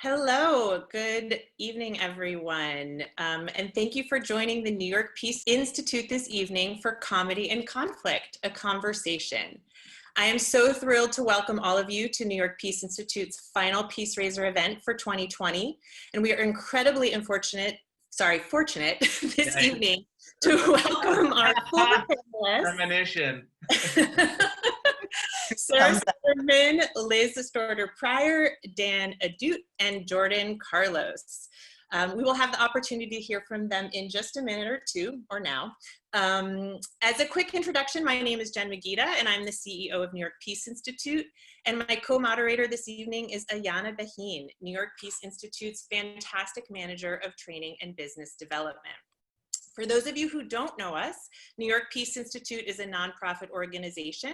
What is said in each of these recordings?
Hello, good evening, everyone. And thank you for joining the New York Peace Institute this evening for Comedy and Conflict, a Conversation. I am so thrilled to welcome all of you to New York Peace Institute's final PeaceRaiser event for 2020. And we are incredibly fortunate this evening to welcome our full panelists. Premonition. Sarah Silverman, Liz Stordeur Pryor, Dan Ahdoot, and Jordan Carlos. We will have the opportunity to hear from them in just a minute or two, or now. As a quick introduction, my name is Jen Magida, and I'm the CEO of New York Peace Institute. And my co-moderator this evening is Ayana Baheen, New York Peace Institute's fantastic manager of training and business development. For those of you who don't know us, New York Peace Institute is a nonprofit organization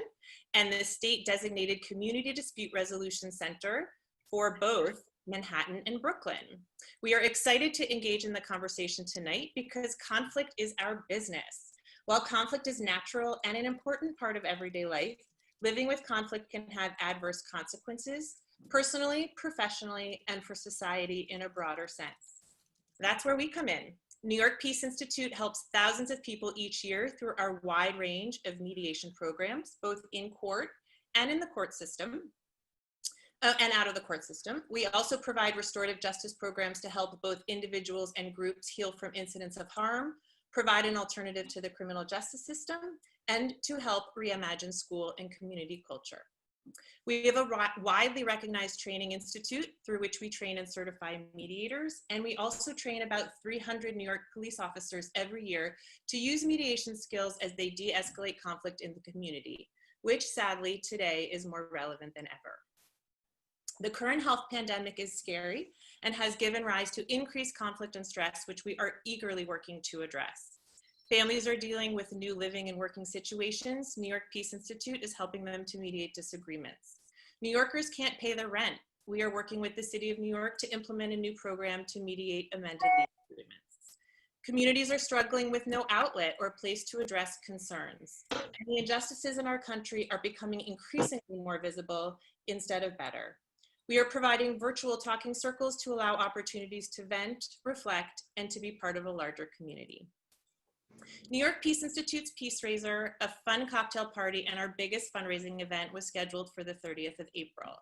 and the state-designated Community Dispute Resolution Center for both Manhattan and Brooklyn. We are excited to engage in the conversation tonight because conflict is our business. While conflict is natural and an important part of everyday life, living with conflict can have adverse consequences, personally, professionally, and for society in a broader sense. That's where we come in. New York Peace Institute helps thousands of people each year through our wide range of mediation programs, both in court and in the court system, and out of the court system. We also provide restorative justice programs to help both individuals and groups heal from incidents of harm, provide an alternative to the criminal justice system, and to help reimagine school and community culture. We have a widely recognized training institute through which we train and certify mediators, and we also train about 300 New York police officers every year to use mediation skills as they de-escalate conflict in the community, which sadly today is more relevant than ever. The current health pandemic is scary and has given rise to increased conflict and stress, which we are eagerly working to address. Families are dealing with new living and working situations. New York Peace Institute is helping them to mediate disagreements. New Yorkers can't pay their rent. We are working with the City of New York to implement a new program to mediate amended lease agreements. Communities are struggling with no outlet or place to address concerns. And the injustices in our country are becoming increasingly more visible instead of better. We are providing virtual talking circles to allow opportunities to vent, reflect, and to be part of a larger community. New York Peace Institute's PeaceRaiser, a fun cocktail party, and our biggest fundraising event was scheduled for the 30th of April.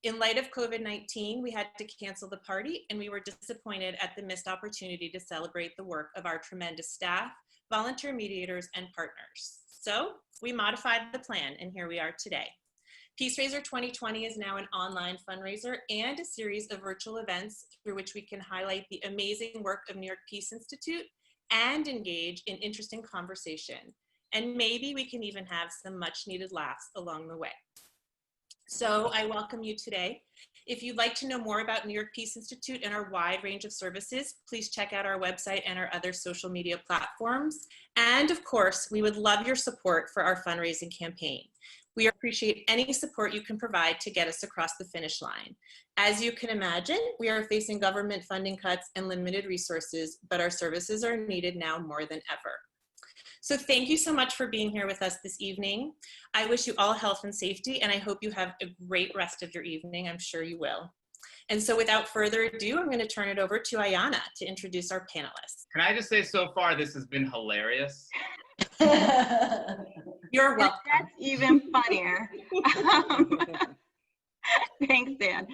In light of COVID-19, we had to cancel the party, and we were disappointed at the missed opportunity to celebrate the work of our tremendous staff, volunteer mediators, and partners. So we modified the plan, and here we are today. PeaceRaiser2020 is now an online fundraiser and a series of virtual events through which we can highlight the amazing work of New York Peace Institute and engage in interesting conversation. And maybe we can even have some much needed laughs along the way. So I welcome you today. If you'd like to know more about New York Peace Institute and our wide range of services, please check out our website and our other social media platforms. And of course, we would love your support for our fundraising campaign. We appreciate any support you can provide to get us across the finish line. As you can imagine, we are facing government funding cuts and limited resources, but our services are needed now more than ever. So thank you so much for being here with us this evening. I wish you all health and safety, and I hope you have a great rest of your evening. I'm sure you will. And so without further ado, I'm going to turn it over to Ayana to introduce our panelists. Can I just say, so far, this has been hilarious. You're welcome. That's even funnier. Thanks, Dan.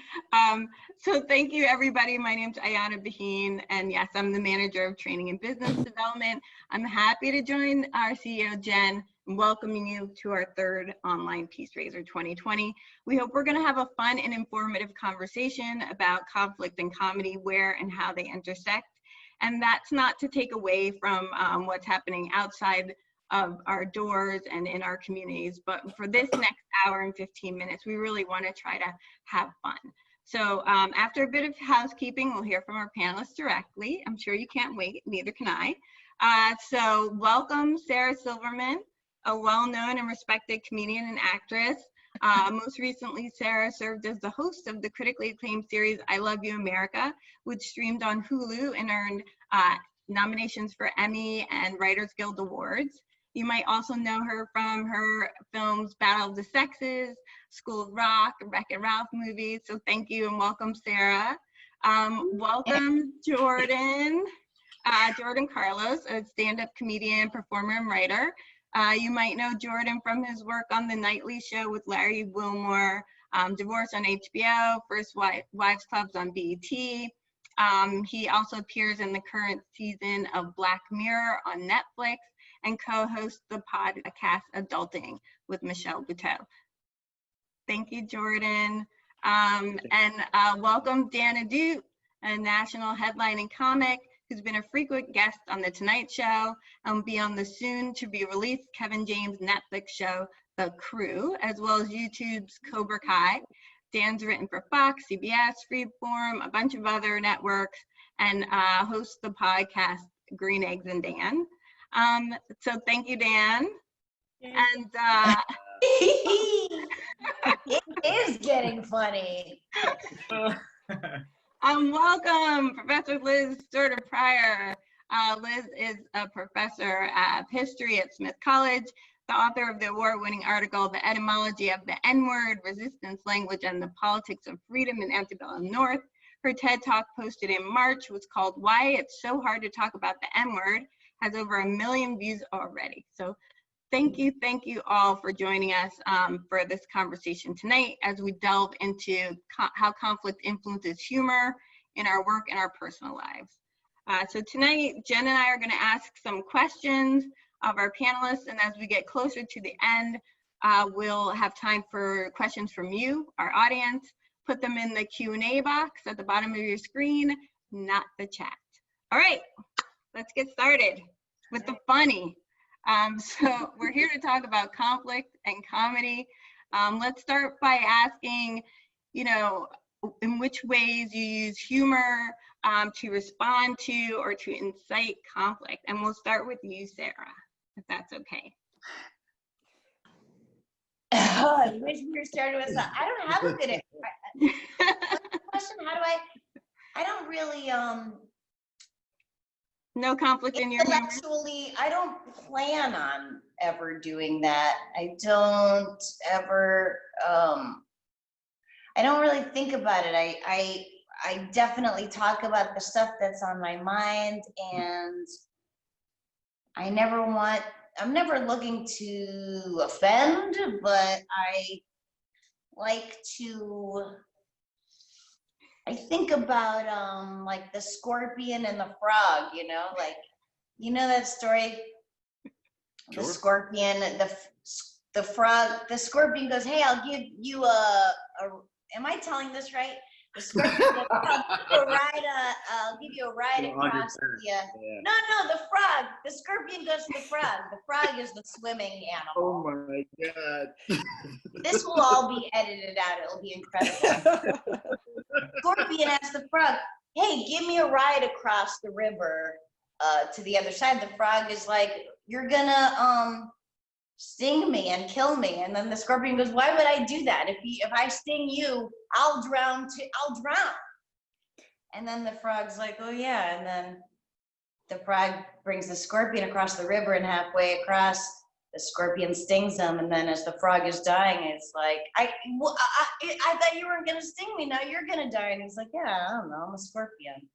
So thank you, everybody. My name's Ayana Baheen, and yes, I'm the manager of training and business development. I'm happy to join our CEO, Jen, and welcoming you to our third online PeaceRaiser 2020. We hope we're going to have a fun and informative conversation about conflict and comedy, where and how they intersect. And that's not to take away from what's happening outside of our doors and in our communities, but for this next hour and 15 minutes, we really want to try to have fun. So after a bit of housekeeping, we'll hear from our panelists directly. I'm sure you can't wait, neither can I. So welcome Sarah Silverman, a well-known and respected comedian and actress. Most recently, Sarah served as the host of the critically acclaimed series I Love You, America, which streamed on Hulu and earned nominations for Emmy and Writers Guild Awards. You might also know her from her films Battle of the Sexes, School of Rock, Wreck-It Ralph movies. So thank you and welcome, Sarah. Welcome, Jordan. Jordan Carlos, a stand-up comedian, performer, and writer. You might know Jordan from his work on The Nightly Show with Larry Wilmore, Divorce on HBO, First Wives Clubs on BET. He also appears in the current season of Black Mirror on Netflix and co-hosts the podcast Adulting with Michelle Buteau. Thank you, Jordan. Welcome Dan Ahdoot, a national headlining comic who's been a frequent guest on The Tonight Show and will be on the soon-to-be-released Kevin James Netflix show, The Crew, as well as YouTube's Cobra Kai. Dan's written for Fox, CBS, Freeform, a bunch of other networks, and hosts the podcast Green Eggs and Dan. So thank you, Dan. And it is getting funny. Welcome, Professor Liz Stordeur Pryor. Liz is a professor of history at Smith College, the author of the award-winning article, The Etymology of the N-Word, Resistance, Language, and the Politics of Freedom in Antebellum North. Her TED Talk posted in March was called Why It's So Hard to Talk About the N-Word, has over 1 million views already. So thank you all for joining us for this conversation tonight as we delve into how conflict influences humor in our work and our personal lives. So tonight, Jen and I are gonna ask some questions of our panelists, and as we get closer to the end, we'll have time for questions from you, our audience. Put them in the Q&A box at the bottom of your screen, not the chat. All right, let's get started with the funny. So we're here to talk about conflict and comedy. Let's start by asking, in which ways you use humor to respond to or to incite conflict. And we'll start with you, Sarah, if that's okay. Oh, I wish we were starting with that. I don't have a good question. How do I don't really, no conflict in your humor? Intellectually, I don't plan on ever doing that. I don't ever, I don't really think about it. I definitely talk about the stuff that's on my mind, and I'm never looking to offend, but I think about like the scorpion and the frog, that story? Sure. The scorpion, the frog, the scorpion goes, hey, I'll give you am I telling this right? The scorpion goes, I'll give you a ride across No, the frog. The scorpion goes to the frog. The frog is the swimming animal. Oh my God. This will all be edited out. It'll be incredible. Scorpion asks the frog, hey, give me a ride across the river to the other side. The frog is like, you're gonna sting me and kill me. And then the scorpion goes, why would I do that? If I sting you, I'll drown too. I'll drown. And then the frog's like, oh yeah. And then the frog brings the scorpion across the river, and halfway across, the scorpion stings him. And then as the frog is dying, it's like, I thought you weren't gonna sting me. Now you're gonna die. And he's like, yeah, I don't know. I'm a scorpion.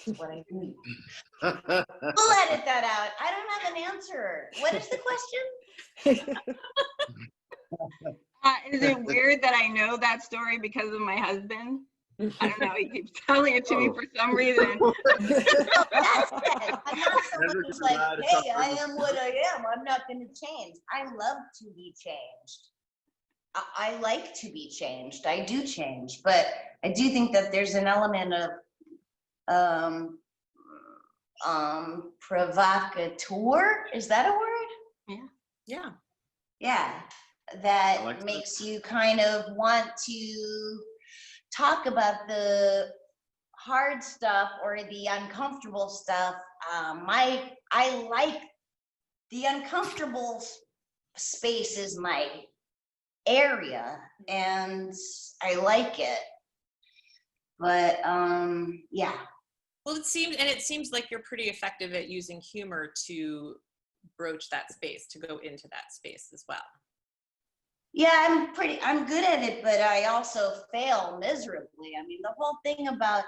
That's what I do. We'll edit that out. I don't have an answer. What is the question? Is it weird that I know that story because of my husband? I don't know, he keeps telling it to me for some reason. That's it. I'm not someone who's like, hey, I am what I am. I'm not going to change. I love to be changed. I like to be changed. I do change, but I do think that there's an element of provocateur. Is that a word? Yeah. Yeah, that like makes you kind of want to talk about the hard stuff or the uncomfortable stuff. I like the uncomfortable space is my area, and I like it. But yeah. Well, it seems like you're pretty effective at using humor to broach that space, to go into that space as well. Yeah, I'm good at it, but I also fail miserably. I mean, the whole thing about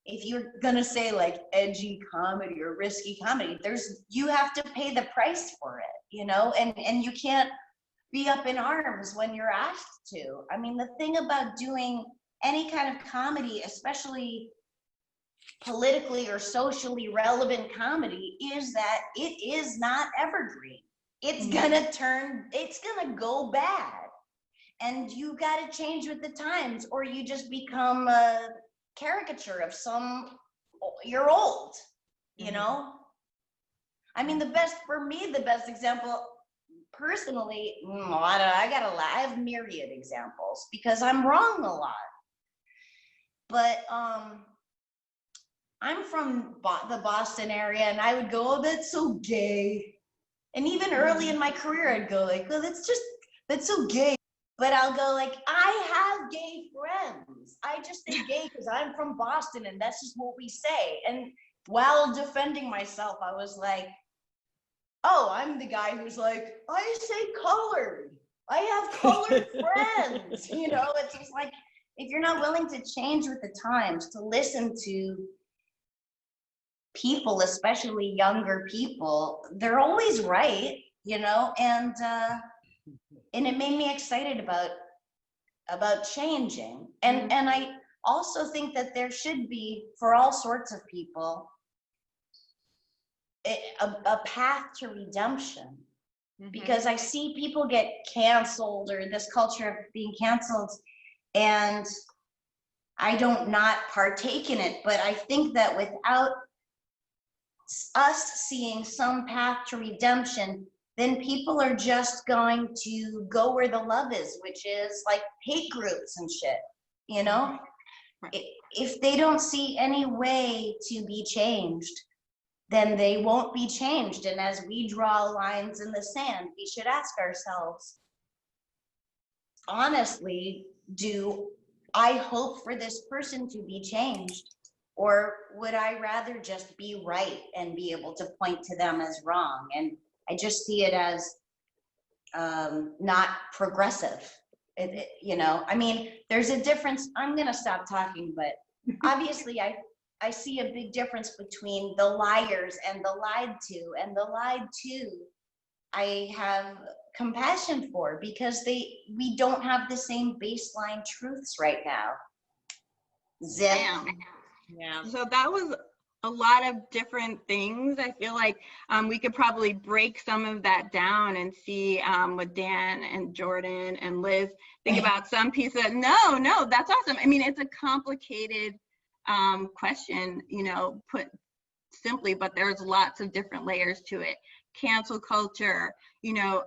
if you're gonna say like edgy comedy or risky comedy, you have to pay the price for it, you know, and you can't be up in arms when you're asked to. I mean, the thing about doing any kind of comedy, especially politically or socially relevant comedy, is that it is not evergreen. It's gonna go bad. And you gotta change with the times, or you just become a caricature of you're old, you know? I mean, the best example, personally, I have myriad examples because I'm wrong a lot. But I'm from the Boston area, and I would go, oh, that's so gay. And even early in my career, I'd go like, well, that's so gay. But I'll go like, I have gay friends. I just say gay because I'm from Boston and that's just what we say. And while defending myself, I was like, oh, I'm the guy who's like, I say colored. I have colored friends. You know, it's just like, if you're not willing to change with the times, to listen to people, especially younger people, they're always right, you know, and it made me excited about changing. And I also think that there should be, for all sorts of people, a path to redemption. Because I see people get canceled, or this culture of being canceled, and I don't not partake in it. But I think that without us seeing some path to redemption, then people are just going to go where the love is, which is like hate groups and shit, you know? If they don't see any way to be changed, then they won't be changed. And as we draw lines in the sand, we should ask ourselves, honestly, do I hope for this person to be changed? Or would I rather just be right and be able to point to them as wrong? And I just see it as not progressive. You know, I mean, there's a difference. I'm gonna stop talking, but obviously I see a big difference between the liars and the lied to. And the lied to, I have compassion for, because we don't have the same baseline truths right now. Zip. Yeah. So that was a lot of different things. I feel like we could probably break some of that down and see what Dan and Jordan and Liz think about some piece of, no, that's awesome. I mean, it's a complicated question, you know, put simply, but there's lots of different layers to it. Cancel culture, you know,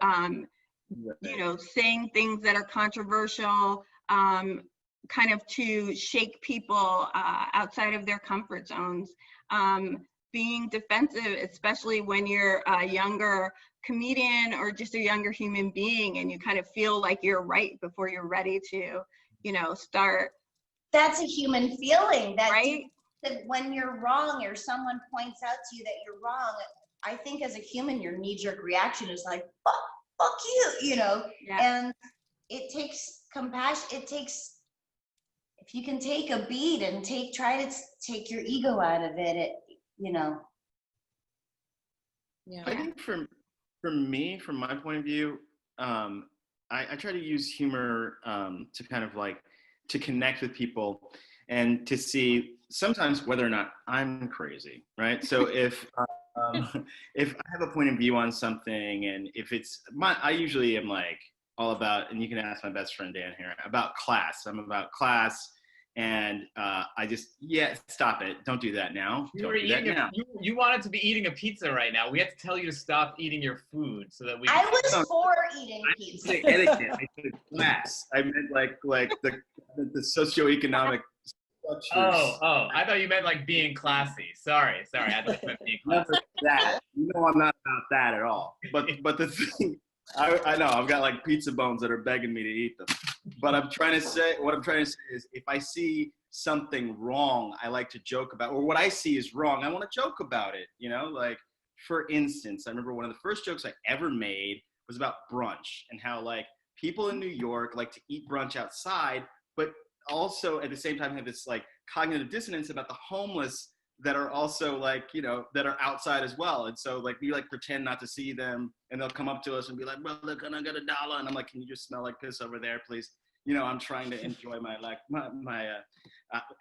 saying things that are controversial, kind of to shake people outside of their comfort zones, being defensive, especially when you're a younger comedian or just a younger human being, and you kind of feel like you're right before you're ready to, you know, start. That's a human feeling, that, right? That when you're wrong or someone points out to you that you're wrong, I think as a human, your knee-jerk reaction is like, fuck you, you know? Yeah. And it takes compassion. It takes, if you can take a beat and try to take your ego out of it, you know. Yeah. I think from me, from my point of view, I try to use humor to kind of like, to connect with people and to see sometimes whether or not I'm crazy, right? So if I have a point of view on something, and if it's I usually am like all about, and you can ask my best friend Dan here, about class. I'm about class, and I just, stop it. Don't do that now. You wanted to be eating a pizza right now. We had to tell you to stop eating your food so that we. I was for eating pizza. I etiquette. I said class. I meant like the socioeconomic structures. Oh! I thought you meant like being classy. Sorry. I thought you meant being classy. That. You know, I'm not about that at all. But the thing, I know I've got like pizza bones that are begging me to eat them. But what I'm trying to say is, if I see something wrong, I like to joke about, or what I see is wrong, I want to joke about it. You know, like for instance, I remember one of the first jokes I ever made was about brunch, and how like people in New York like to eat brunch outside, but also at the same time have this like cognitive dissonance about the homeless that are also like, you know, that are outside as well. And so like we like pretend not to see them, and they'll come up to us and be like, brother, can I get $1? And I'm like, can you just smell like piss over there, please? You know, I'm trying to enjoy my like my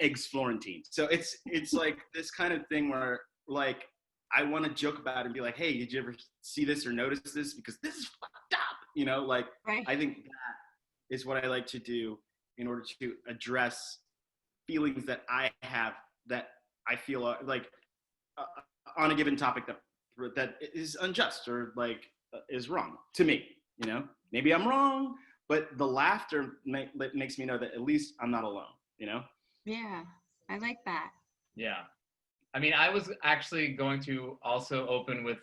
eggs Florentine. So it's like this kind of thing where like I want to joke about it and be like, hey, did you ever see this or notice this? Because this is fucked up. You know, like Right. I think that is what I like to do in order to address feelings that I have that I feel like on a given topic that is unjust or like is wrong to me. You know, maybe I'm wrong, but the laughter makes me know that at least I'm not alone. You know? Yeah, I like that. Yeah. I mean, I was actually going to also open with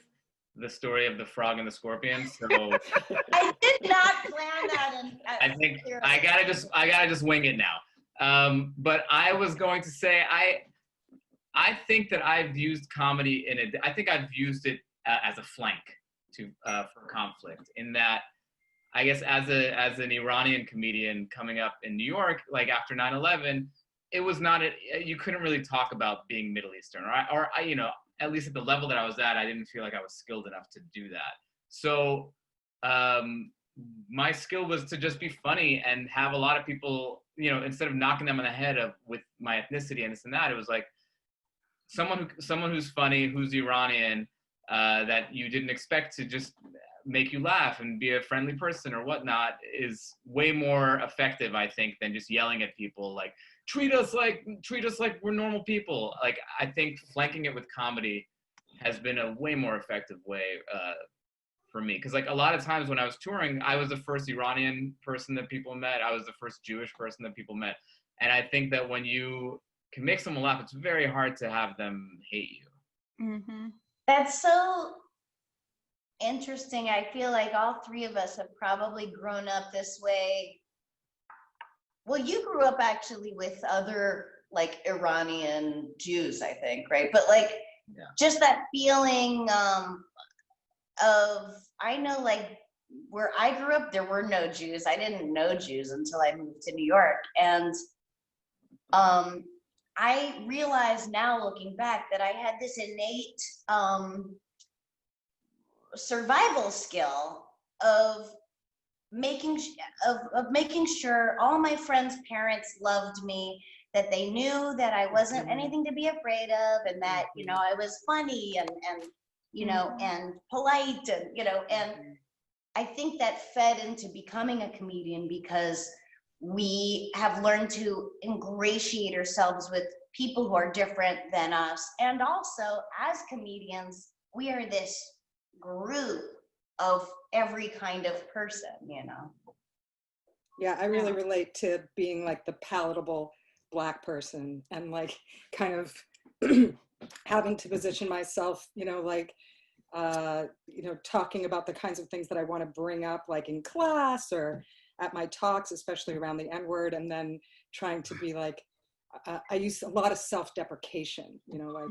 the story of the frog and the scorpion. So I did not plan that. And I think I gotta just wing it now. But I was going to say, I think that I've used comedy I think I've used it as a flank for conflict, in that I guess as an Iranian comedian coming up in New York, like after 9/11, it was not you couldn't really talk about being Middle Eastern, or you know, at least at the level that I was at, I didn't feel like I was skilled enough to do that. So my skill was to just be funny and have a lot of people, you know, instead of knocking them on the head with my ethnicity and this and that, it was like someone who's funny, who's Iranian, that you didn't expect to just make you laugh and be a friendly person or whatnot, is way more effective, I think, than just yelling at people like, treat us like we're normal people. Like, I think flanking it with comedy has been a way more effective way for me. Because like a lot of times when I was touring, I was the first Iranian person that people met. I was the first Jewish person that people met. And I think that when you can make someone laugh, it's very hard to have them hate you. Mm-hmm. That's so interesting. I feel like all three of us have probably grown up this way. Well, you grew up actually with other like Iranian Jews, I think, right? But like just that feeling of, I know like where I grew up, there were no Jews. I didn't know Jews until I moved to New York. And I realize now looking back that I had this innate survival skill of making sure all my friends' parents loved me, that they knew that I wasn't anything to be afraid of, and that, you know, I was funny and you know, and polite, and, you know, and I think that fed into becoming a comedian, because we have learned to ingratiate ourselves with people who are different than us. And also, as comedians, we are this group of every kind of person, you know? Yeah, I really relate to being like the palatable Black person, and like kind of having to position myself, you know, like, you know, talking about the kinds of things that I want to bring up, like in class or at my talks, especially around the N-word, and then trying to be like, I use a lot of self-deprecation, you know, like,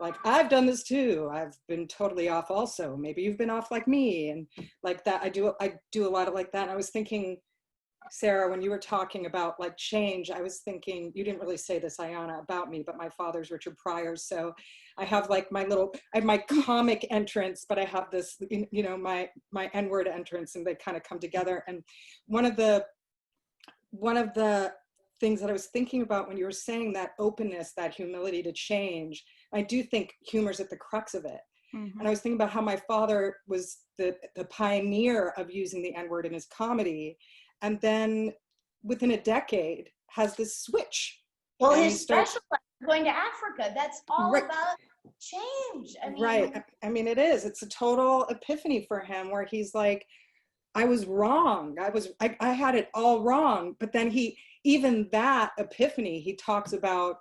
like I've done this too. I've been totally off also. Maybe you've been off like me, and like that. I do a lot of like that. And I was thinking, Sarah, when you were talking about like change, I was thinking, you didn't really say this, Ayana, about me, but my father's Richard Pryor. So I have like I have my comic entrance, but I have this, you know, my N-word entrance, and they kind of come together. And one of the things that I was thinking about when you were saying that openness, that humility to change, I do think humor's at the crux of it. And I was thinking about how my father was the pioneer of using the N-word in his comedy. And then within a decade has this switch. Well, his special, going to Africa, that's all about change. I mean, I mean, it is. It's a total epiphany for him, where he's like, I was wrong. I had it all wrong. But then even that epiphany, he talks about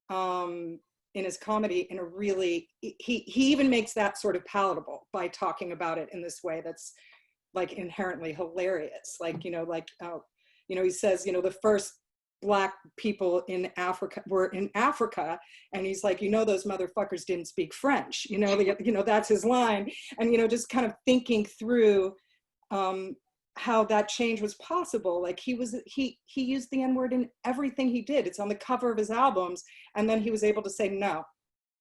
in his comedy in a really, he even makes that sort of palatable by talking about it in this way that's like inherently hilarious. Like, you know, like, you know, he says, you know, the first Black people in Africa were in Africa, and he's like, you know, those motherfuckers didn't speak French, you know, you know, that's his line. And, you know, just kind of thinking through how that change was possible. Like he used the N-word in everything he did. It's on the cover of his albums. And then he was able to say, no,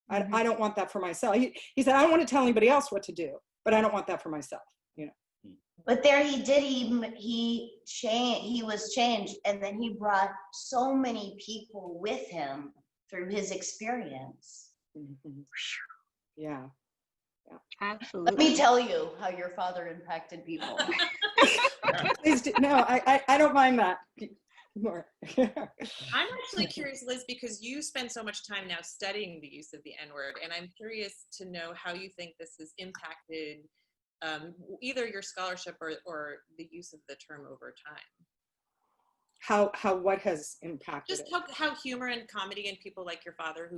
I don't want that for myself. He said, I don't want to tell anybody else what to do, but I don't want that for myself, you know. But there he did, he was changed, and then he brought so many people with him through his experience. Yeah. Absolutely. Let me tell you how your father impacted people. Please do. No, I don't mind that. More. I'm actually curious, Liz, because you spend so much time now studying the use of the N-word, and I'm curious to know how you think this has impacted either your scholarship or the use of the term over time. How what has impacted Just it? how humor and comedy and people like your father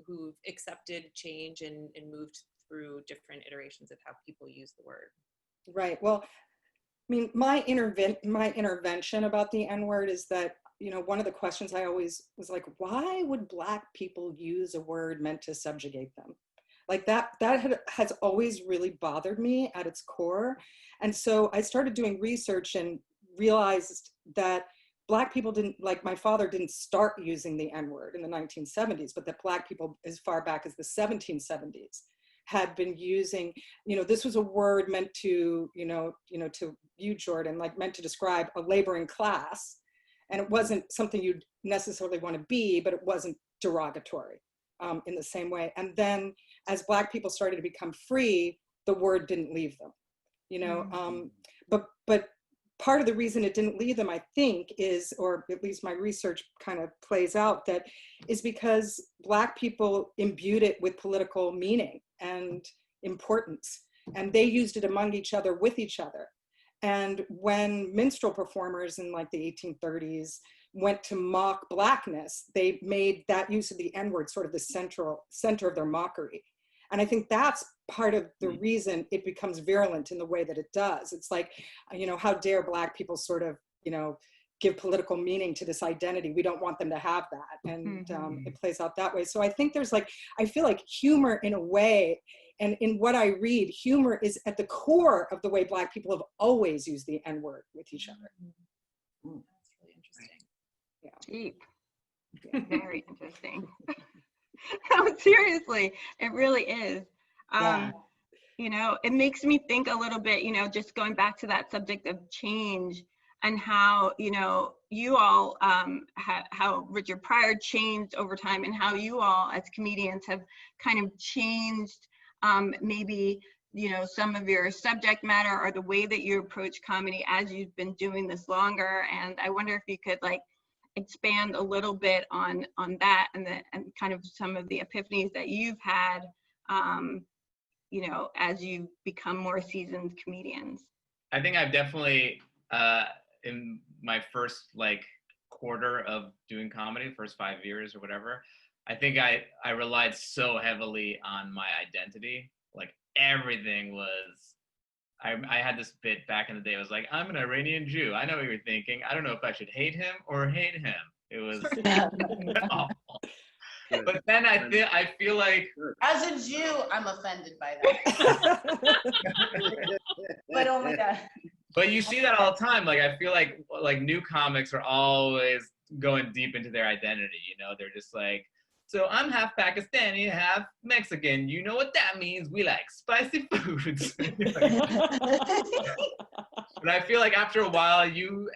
who've accepted change and moved through different iterations of how people use the word. Right. Well, I mean, my intervention about the N-word is that, you know, one of the questions I always was like, why would Black people use a word meant to subjugate them? Like that has always really bothered me at its core. And so I started doing research and realized that Black people didn't, like my father didn't start using the N-word in the 1970s, but that Black people as far back as the 1770s had been using, you know, this was a word meant to, to you, Jordan, like meant to describe a laboring class. And it wasn't something you'd necessarily want to be, but it wasn't derogatory in the same way. And then as Black people started to become free, the word didn't leave them, you know, but part of the reason it didn't leave them, I think, is, or at least my research kind of plays out, that is because Black people imbued it with political meaning and importance, and they used it among each other, with each other. And when minstrel performers in like the 1830s went to mock Blackness, they made that use of the N-word sort of the center of their mockery. And I think that's part of the reason it becomes virulent in the way that it does. It's like, you know, how dare Black people sort of, you know, give political meaning to this identity. We don't want them to have that. And it plays out that way. So I think there's like, I feel like humor in a way, and in what I read, humor is at the core of the way Black people have always used the N-word with each other. That's really interesting. Yeah. Deep. Very interesting. No, seriously, it really is. You know, it makes me think a little bit, you know, just going back to that subject of change and how, you know, you all, how Richard Pryor changed over time, and how you all as comedians have kind of changed maybe, you know, some of your subject matter or the way that you approach comedy as you've been doing this longer. And I wonder if you could like expand a little bit on that and kind of some of the epiphanies that you've had, you know, as you become more seasoned comedians. I think I've definitely, in my first like quarter of doing comedy, first 5 years or whatever, I think I relied so heavily on my identity. Like everything was, I had this bit back in the day. I was like, I'm an Iranian Jew. I know what you're thinking. I don't know if I should hate him or hate him. It was awful. But then I feel like, As a Jew, I'm offended by that. But oh my God. but you see that all the time. Like I feel like new comics are always going deep into their identity. You know, they're just like, so I'm half Pakistani, half Mexican. You know what that means? We like spicy foods. But I feel like after a while, you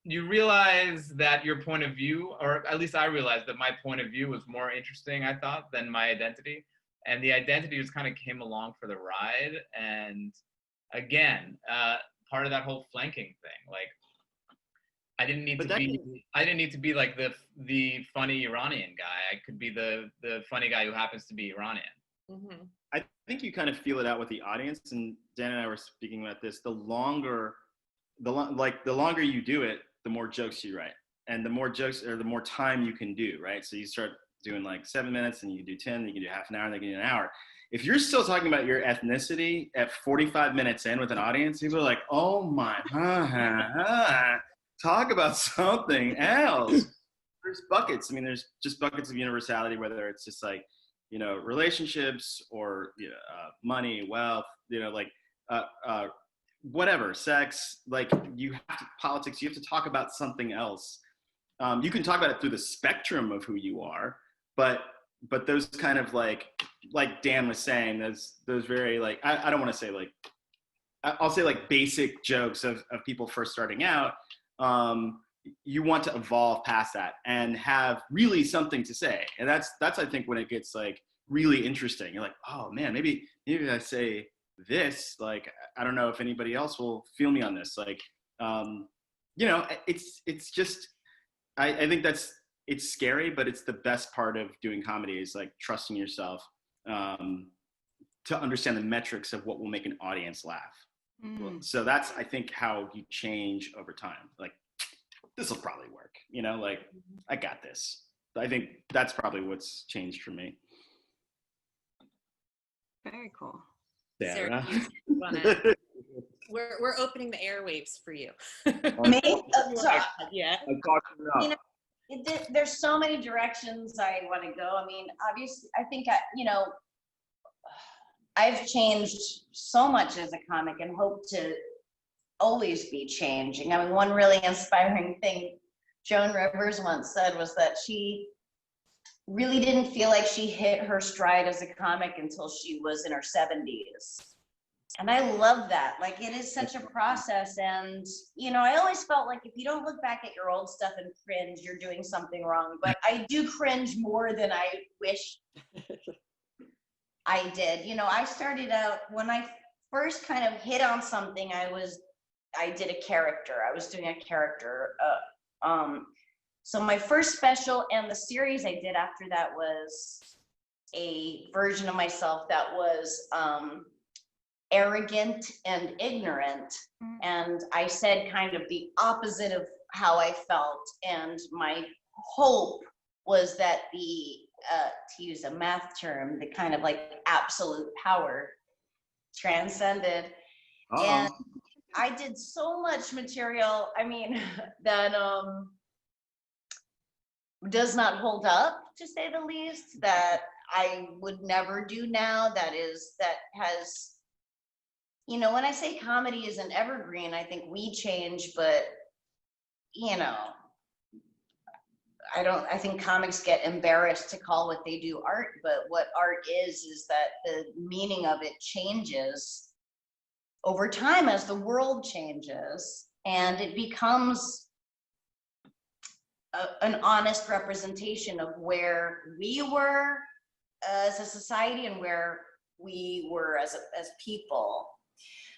realize that your point of view, or at least I realized that my point of view was more interesting, I thought, than my identity. And the identity just kind of came along for the ride. And again, part of that whole flanking thing, like I didn't need to be like the funny Iranian guy. I could be the funny guy who happens to be Iranian. Mm-hmm. I think you kind of feel it out with the audience, and Dan and I were speaking about this. The longer you do it, the more jokes you write, and the more jokes, or the more time you can do, right? So you start doing like 7 minutes, and you can do 10, you can do half an hour, and then you can do an hour. If you're still talking about your ethnicity at 45 minutes in with an audience, people are like, oh my, talk about something else. There's buckets. I mean, there's just buckets of universality, whether it's just like, you know, relationships or money, wealth, you know, like whatever, sex, like you have to, politics, you have to talk about something else. You can talk about it through the spectrum of who you are, but those kind of like Dan was saying, those very like, I don't want to say like, I'll say like basic jokes of people first starting out. You want to evolve past that and have really something to say. And that's I think when it gets like really interesting. You're like, oh man, maybe I say this, like, I don't know if anybody else will feel me on this. Like, you know, it's just, I think it's scary, but it's the best part of doing comedy is like trusting yourself to understand the metrics of what will make an audience laugh. So that's, I think, how you change over time. Like, this will probably work, you know, like, I got this. I think that's probably what's changed for me. Very cool. Sarah, we're opening the airwaves for you. Sorry. Yeah. You know, there's so many directions I want to go. I mean, obviously, I think, you know, I've changed so much as a comic and hope to always be changing. I mean, one really inspiring thing Joan Rivers once said was that she really didn't feel like she hit her stride as a comic until she was in her 70s. And I love that. Like, it is such a process. And, you know, I always felt like if you don't look back at your old stuff and cringe, you're doing something wrong. But I do cringe more than I wish I did. You know, I started out, when I first kind of hit on something, I did a character. I was doing a character. So my first special and the series I did after that was a version of myself that was arrogant and ignorant. And I said kind of the opposite of how I felt. And my hope was that to use a math term, the kind of like absolute power transcended. And I did so much material, I mean, that does not hold up, to say the least, that I would never do now, that has, you know, when I say comedy is an evergreen, I think we change, but, you know, I think comics get embarrassed to call what they do art, but what art is that the meaning of it changes over time as the world changes, and it becomes an honest representation of where we were as a society and where we were as people.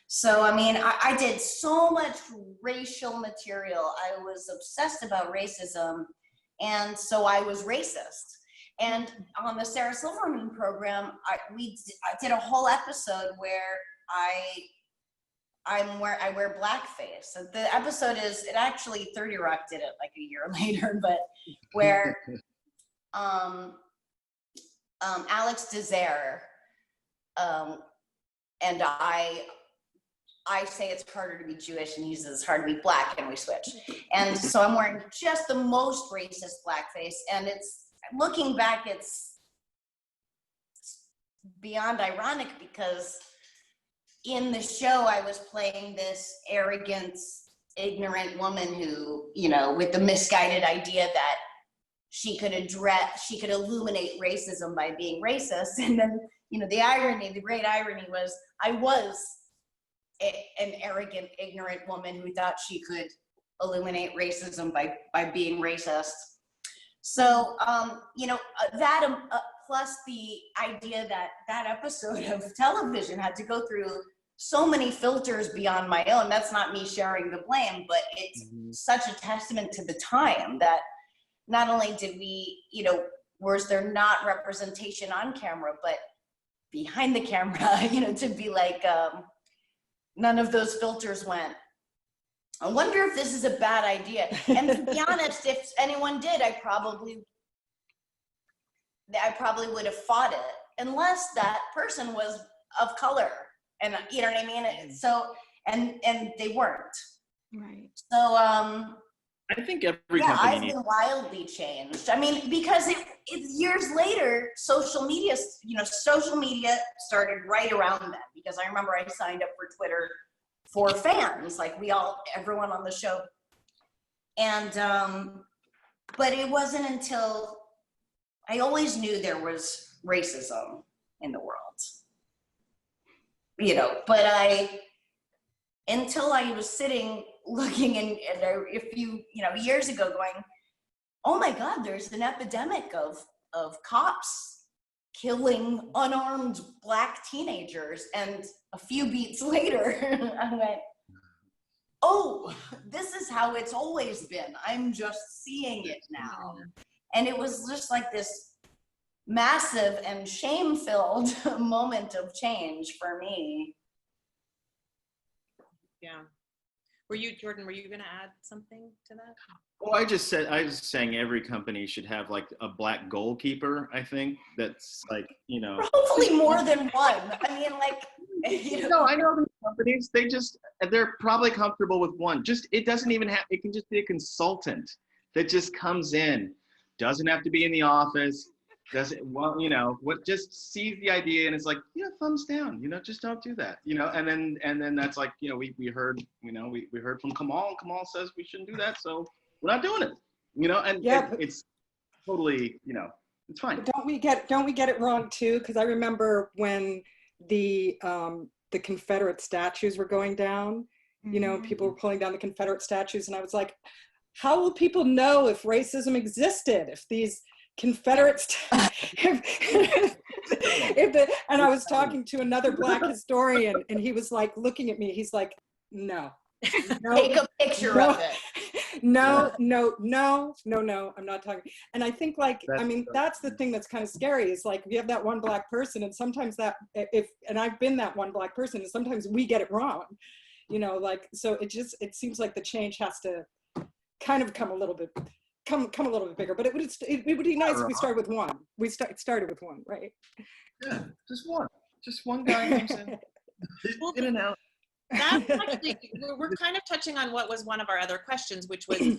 So, I mean, I did so much racial material. I was obsessed about racism. And so I was racist. And on the Sarah Silverman program, I did a whole episode where I wear blackface. So the episode is, it actually 30 Rock did it like a year later, but where Alex Desire and I say it's harder to be Jewish and he says it's hard to be black, and we switch. And so I'm wearing just the most racist blackface, and it's, looking back, it's beyond ironic because in the show I was playing this arrogant, ignorant woman who, you know, with the misguided idea that she could illuminate racism by being racist. And then, you know, the great irony was I was an arrogant, ignorant woman who thought she could illuminate racism by being racist. So, you know, that plus the idea that episode of television had to go through so many filters beyond my own. That's not me sharing the blame, but it's such a testament to the time that not only did we, you know, was there not representation on camera, but behind the camera, you know, to be like, none of those filters went. I wonder if this is a bad idea. And to be honest, if anyone did, I probably would have fought it, unless that person was of color, and you know what I mean. So and they weren't. Right. So I I think every Yeah, company I've needs. been wildly changed. I mean, because it years later, social media started right around then, because I remember I signed up for Twitter for fans, like everyone on the show. And, but it wasn't until, I always knew there was racism in the world, but until I was sitting looking and a few, years ago going, oh my God, there's an epidemic of cops killing unarmed Black teenagers. And a few beats later, I went, oh, this is how it's always been. I'm just seeing it now. And it was just like this massive and shame-filled moment of change for me. Yeah. Jordan, were you going to add something to that? Well, I was saying every company should have like a Black goalkeeper. I think that's like, Hopefully more than one. I mean, like, No, I know these companies, they're probably comfortable with one. It doesn't even have, it can just be a consultant that just comes in, doesn't have to be in the office, just sees the idea and it's like, thumbs down, just don't do that, and then that's like, we heard from Kamal. Kamal says we shouldn't do that, so we're not doing it, and it's totally, it's fine. But don't we get it wrong too? Because I remember when the Confederate statues were going down, people were pulling down the Confederate statues, and I was like, how will people know if racism existed if these Confederate and I was talking to another Black historian, and he was like looking at me, he's like, no, take a picture of it. No, I'm not talking. And I think that's the thing that's kind of scary, is like, you have that one Black person, and sometimes and I've been that one Black person, and sometimes we get it wrong, so it seems like the change has to kind of come a little bit bigger, but it would be nice if we started with one. We started with one, right? Yeah, just one guy comes in, in and out. That's actually, we're kind of touching on what was one of our other questions, which was,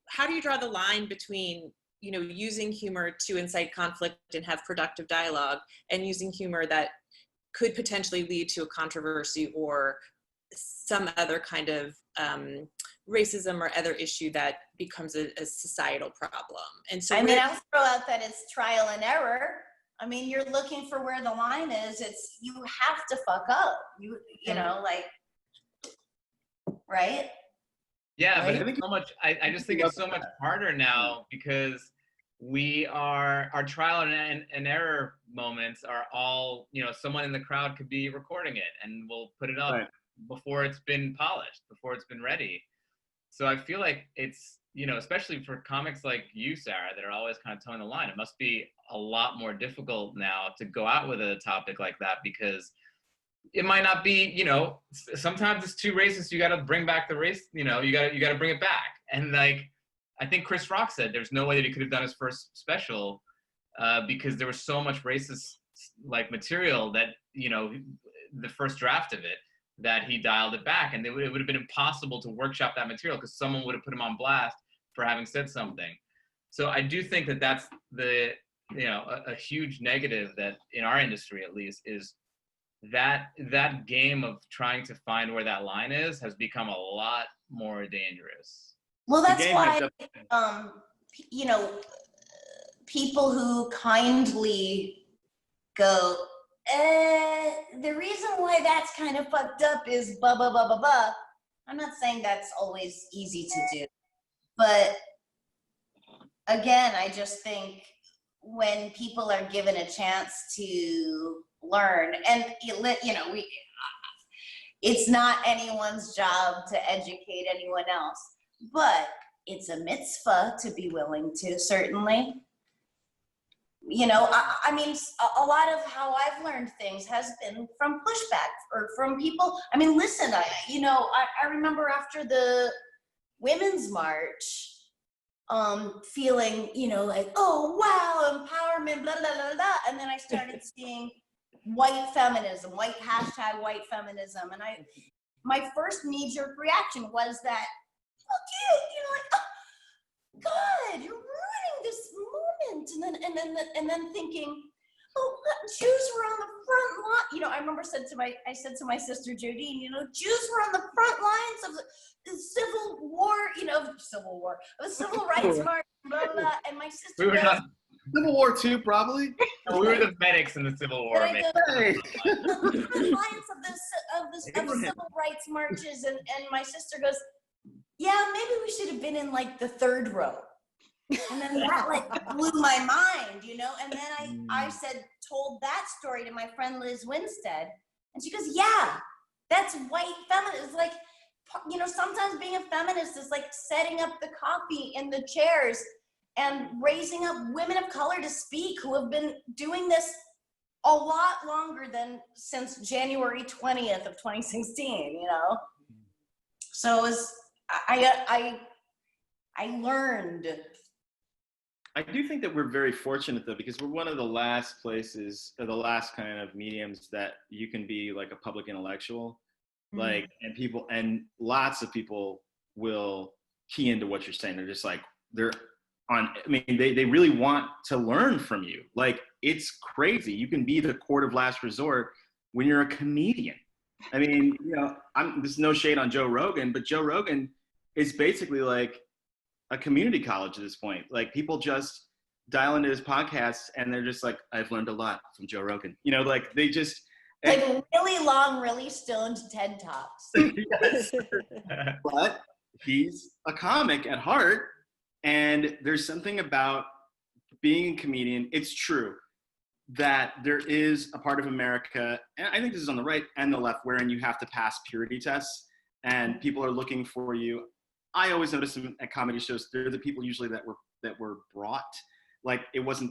how do you draw the line between, using humor to incite conflict and have productive dialogue, and using humor that could potentially lead to a controversy or some other kind of racism or other issue that becomes a societal problem. And so I'll throw out that it's trial and error. I mean, you're looking for where the line is. You have to fuck up. Right? Yeah, but it's so much, I just think it's so much harder now, because our trial and error moments are all, someone in the crowd could be recording it and we'll put it up before it's been polished, before it's been ready. So I feel like it's, especially for comics like you, Sarah, that are always kind of towing the line, it must be a lot more difficult now to go out with a topic like that, because it might not be, sometimes it's too racist. You got to bring back the race, you got to bring it back. And like, I think Chris Rock said there's no way that he could have done his first special because there was so much racist like material that, the first draft of it, that he dialed it back, and it would have been impossible to workshop that material because someone would have put him on blast for having said something. So I do think that that's a huge negative that in our industry, at least, is that game of trying to find where that line is has become a lot more dangerous. Well, that's why, people who kindly go, the reason why that's kind of fucked up is blah, blah, blah, blah, blah. I'm not saying that's always easy to do. But again, I just think when people are given a chance to learn, and it's not anyone's job to educate anyone else, but it's a mitzvah to be willing to, certainly. I mean, a lot of how I've learned things has been from pushback or from people. I mean, listen, I remember after the Women's March, feeling, like, oh, wow, empowerment, blah, blah, blah, blah. And then I started seeing white feminism, hashtag white feminism. And my first knee-jerk reaction was that, fuck you, like, God, you're ruining this moment. And then thinking, oh, Jews were on the front line. You know, I remember I said to my sister Jodine, you know, Jews were on the front lines of the Civil War, the Civil Rights March, blah, blah, blah. And my sister We were goes, not, Civil War II, probably. no, we were the medics in the Civil War. I man. go, Hey. the front lines of civil rights marches, and my sister goes, yeah, maybe we should have been in like the third row. And then that like blew my mind, you know. And then I told that story to my friend Liz Winstead, and she goes, yeah, that's white feminist. Like, you know, sometimes being a feminist is like setting up the coffee in the chairs and raising up women of color to speak who have been doing this a lot longer than since January 20th of 2016, you know? So it was, I learned. I do think that we're very fortunate though, because we're one of the last places, or the last kind of mediums that you can be like a public intellectual, like, and lots of people will key into what you're saying. They're just like, they really want to learn from you. Like, it's crazy. You can be the court of last resort when you're a comedian. I mean, you know, there's no shade on Joe Rogan, but Joe Rogan is basically like a community college at this point. Like, people just dial into his podcasts and they're just like, I've learned a lot from Joe Rogan. You know, like they just like really long, really stoned TED Talks. Yes. But he's a comic at heart, and there's something about being a comedian. It's true that there is a part of America, and I think this is on the right and the left, wherein you have to pass purity tests and people are looking for you. I always notice them at comedy shows, they're the people usually that were brought. Like, it was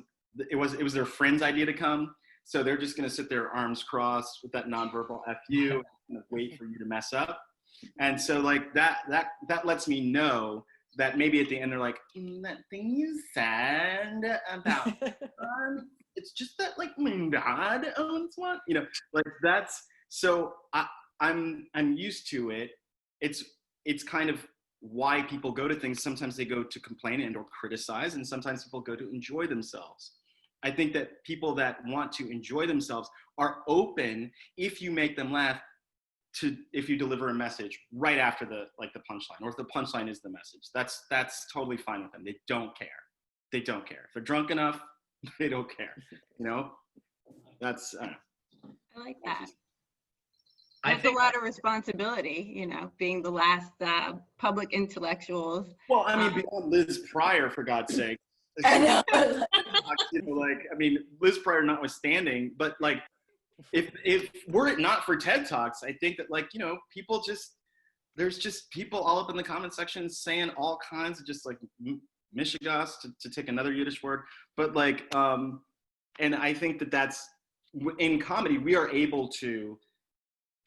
their friend's idea to come. So they're just going to sit there, arms crossed, with that nonverbal F you, and wait for you to mess up. And so, like, that lets me know that maybe at the end they're like, that thing you said about it's just that, like, my dad owns one, you know, like that's. So I'm used to it. It's kind of why people go to things. Sometimes they go to complain and or criticize, and sometimes people go to enjoy themselves. I think that people that want to enjoy themselves are open if you make them laugh, if you deliver a message right after the punchline, or if the punchline is the message. That's totally fine with them. They don't care. They don't care. If they're drunk enough, they don't care. You know? That's I like that. That's a lot of responsibility, you know, being the last public intellectuals. Well, I mean, beyond Liz Pryor, for God's sake. I know. You know, like, I mean, Liz Pryor notwithstanding, but like, if were it not for TED Talks, I think that, like, you know, there's just people all up in the comment section saying all kinds of just like mishigas, to take another Yiddish word, but like, and I think that that's, in comedy, we are able to,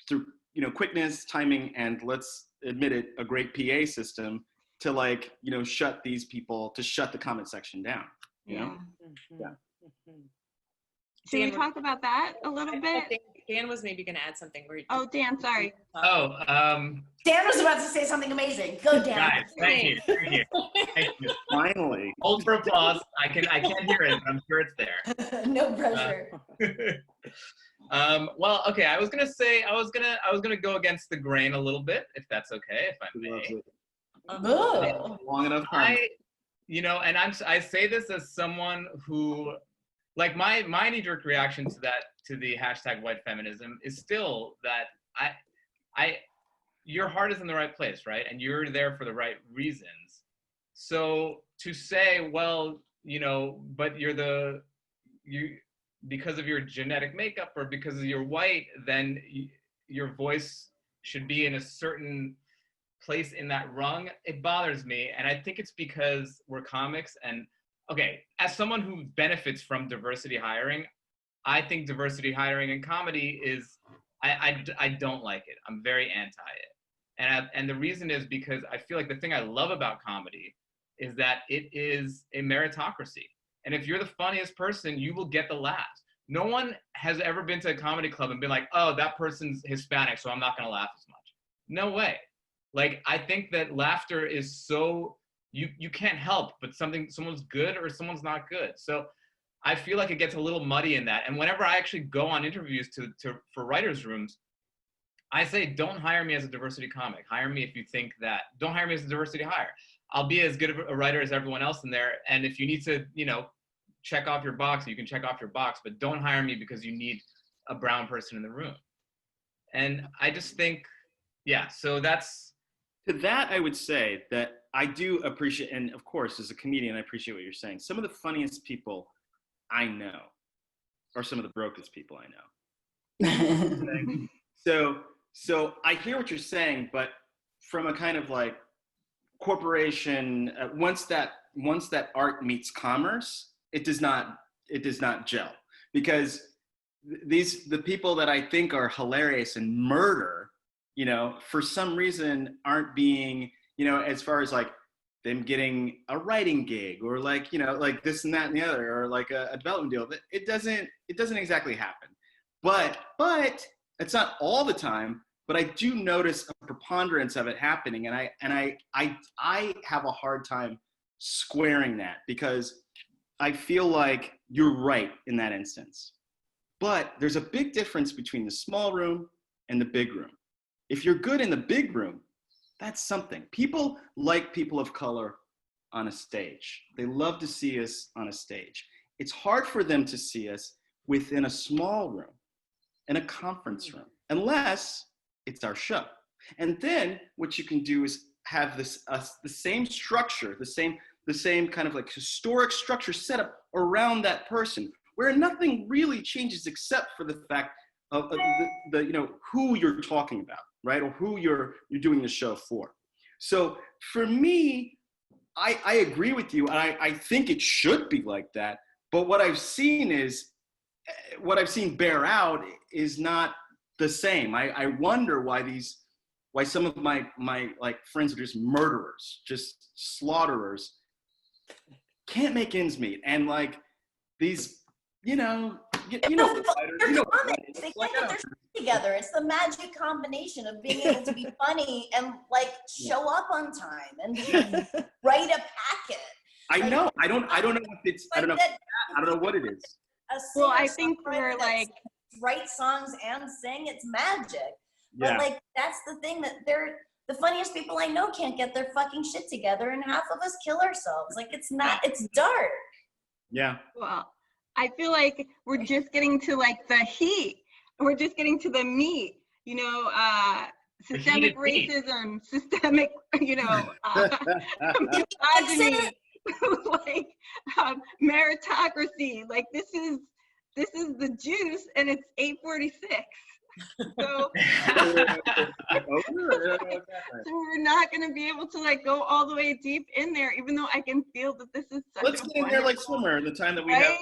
through, you know, quickness, timing, and let's admit it, a great PA system, to, like, you know, shut the comment section down, you know? Yeah. Should we talk about that a little bit? I think Dan was maybe going to add something. Oh, Dan, sorry. Oh, Dan was about to say something amazing. Go, Dan. guys, thank you. Finally. Hold for applause. I can't hear it, but I'm sure it's there. No pressure. Well, okay. I was gonna go against the grain a little bit, if that's okay, if I may. Long enough time. You know, and I say this as someone who, like, my knee-jerk reaction to the hashtag white feminism is still that your heart is in the right place, right? And you're there for the right reasons. So to say, well, you know, but because of your genetic makeup or because you're white, then your voice should be in a certain place in that rung, it bothers me. And I think it's because we're comics. And okay, as someone who benefits from diversity hiring, I think diversity hiring in comedy is, I don't like it. I'm very anti it. And the reason is because I feel like the thing I love about comedy is that it is a meritocracy. And if you're the funniest person, you will get the laughs. No one has ever been to a comedy club and been like, oh, that person's Hispanic, so I'm not gonna laugh as much. No way. Like, I think that laughter is so you can't help but someone's good or someone's not good. So I feel like it gets a little muddy in that. And whenever I actually go on interviews for writers' rooms, I say, don't hire me as a diversity comic. Hire me if you think that. Don't hire me as a diversity hire. I'll be as good of a writer as everyone else in there. And if you need to, check off your box, you can check off your box, but don't hire me because you need a brown person in the room. And I just think, yeah, so that's. To that, I would say that I do appreciate, and of course, as a comedian, I appreciate what you're saying. Some of the funniest people I know are some of the brokest people I know. So I hear what you're saying, but from a kind of like corporation, once that art meets commerce, it does not gel, because the people that I think are hilarious and murder, for some reason aren't being, as far as like them getting a writing gig or like, like this and that and the other, or like a development deal. It doesn't exactly happen. But it's not all the time, but I do notice a preponderance of it happening. And I have a hard time squaring that, because I feel like you're right in that instance. But there's a big difference between the small room and the big room. If you're good in the big room, that's something. People like people of color on a stage. They love to see us on a stage. It's hard for them to see us within a small room, in a conference room, unless it's our show. And then what you can do is have the same structure, the same kind of like historic structure set up around that person, where nothing really changes except for the fact of the who you're talking about, right? Or who you're doing the show for. So for me, I agree with you. I think it should be like that. But what I've seen bear out is not the same. I wonder why some of my like friends are just murderers, just slaughterers, can't make ends meet. And like these, They can't get their shit together. It's the magic combination of being able to be funny and like show up on time and write a packet. I know. I don't know if it's. I don't know what it is. Well, I think we're like write songs and sing. It's magic. Yeah. But like that's the thing, that they're the funniest people I know can't get their fucking shit together, and half of us kill ourselves. Like it's dark. Yeah. Well, I feel like we're just getting to like the heat. We're just getting to the meat, systemic racism, systemic, misogyny, like meritocracy. Like this is the juice, and it's 8:46. So we're not going to be able to like go all the way deep in there, even though I can feel that this is such Let's get in there like swimmer the time that we have.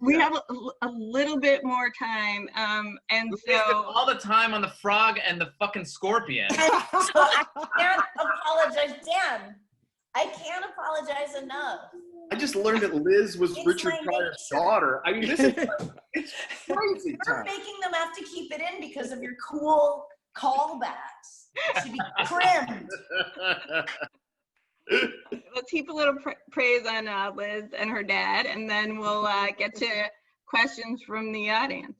We have a little bit more time, and so all the time on the frog and the fucking scorpion. So I can't apologize, Dan. I can't apologize enough. I just learned that Liz was Richard Pryor's daughter. I mean, this is it's crazy. You're making them have to keep it in because of your cool callbacks. It should be trimmed. Let's heap a little praise on Liz and her dad, and then we'll get to questions from the audience.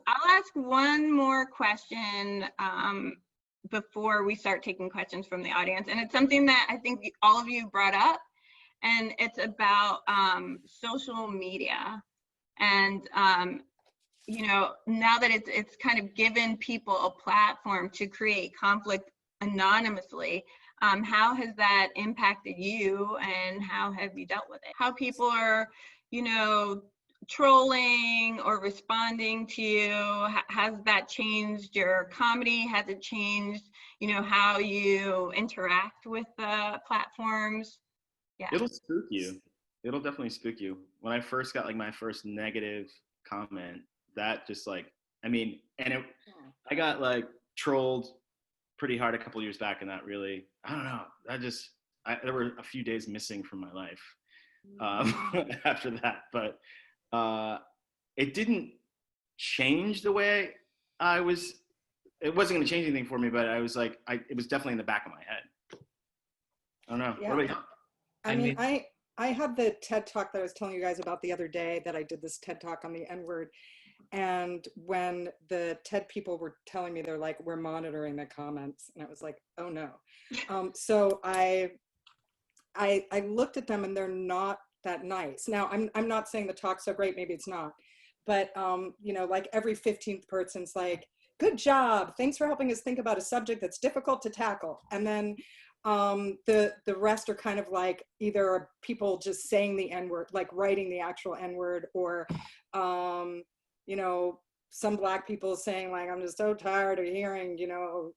I'll ask one more question before we start taking questions from the audience, and it's something that I think all of you brought up, and it's about social media. And now that it's kind of given people a platform to create conflict anonymously, how has that impacted you, and how have you dealt with it? How people are, trolling or responding to you? Has that changed your comedy? Has it changed, how you interact with the platforms? Yeah. It'll spook you. It'll definitely spook you. When I first got like my first negative comment, that just like, I got like trolled pretty hard a couple years back, and that really, I don't know, there were a few days missing from my life after that, but it didn't change the way I was. It wasn't going to change anything for me, but I was like, it was definitely in the back of my head. I don't know. Yeah. What about you? I mean, I had the TED Talk that I was telling you guys about the other day, that I did this TED Talk on the N-word. And when the TED people were telling me, they're like, we're monitoring the comments. And I was like, oh no. So I looked at them and they're not that nice. Now, I'm not saying the talk's so great, maybe it's not. But, you know, like every 15th person's like, good job. Thanks for helping us think about a subject that's difficult to tackle. And then the rest are kind of like either people just saying the N-word, like writing the actual N-word, or, you know, some Black people saying like, I'm just so tired of hearing, you know,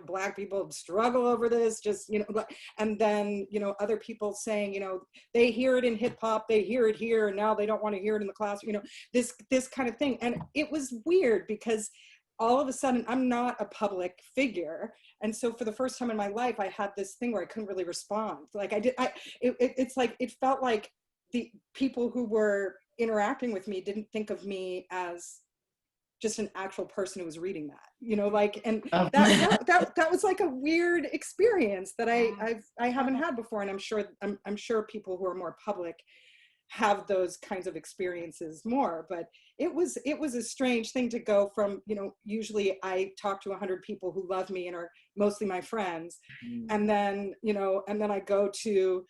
Black people struggle over this, just, you know, and then, you know, other people saying, you know, they hear it in hip hop, they hear it here, and now they don't want to hear it in the class, you know, this kind of thing. And it was weird because all of a sudden I'm not a public figure. And so for the first time in my life, I had this thing where I couldn't really respond. Like it's like, it felt like the people who were interacting with me didn't think of me as just an actual person who was reading that, you know, like, and that was like a weird experience that I haven't had before. And I'm sure people who are more public have those kinds of experiences more, but it was a strange thing to go from, you know, usually I talk to 100 people who love me and are mostly my friends. And then, you know, and then I go to,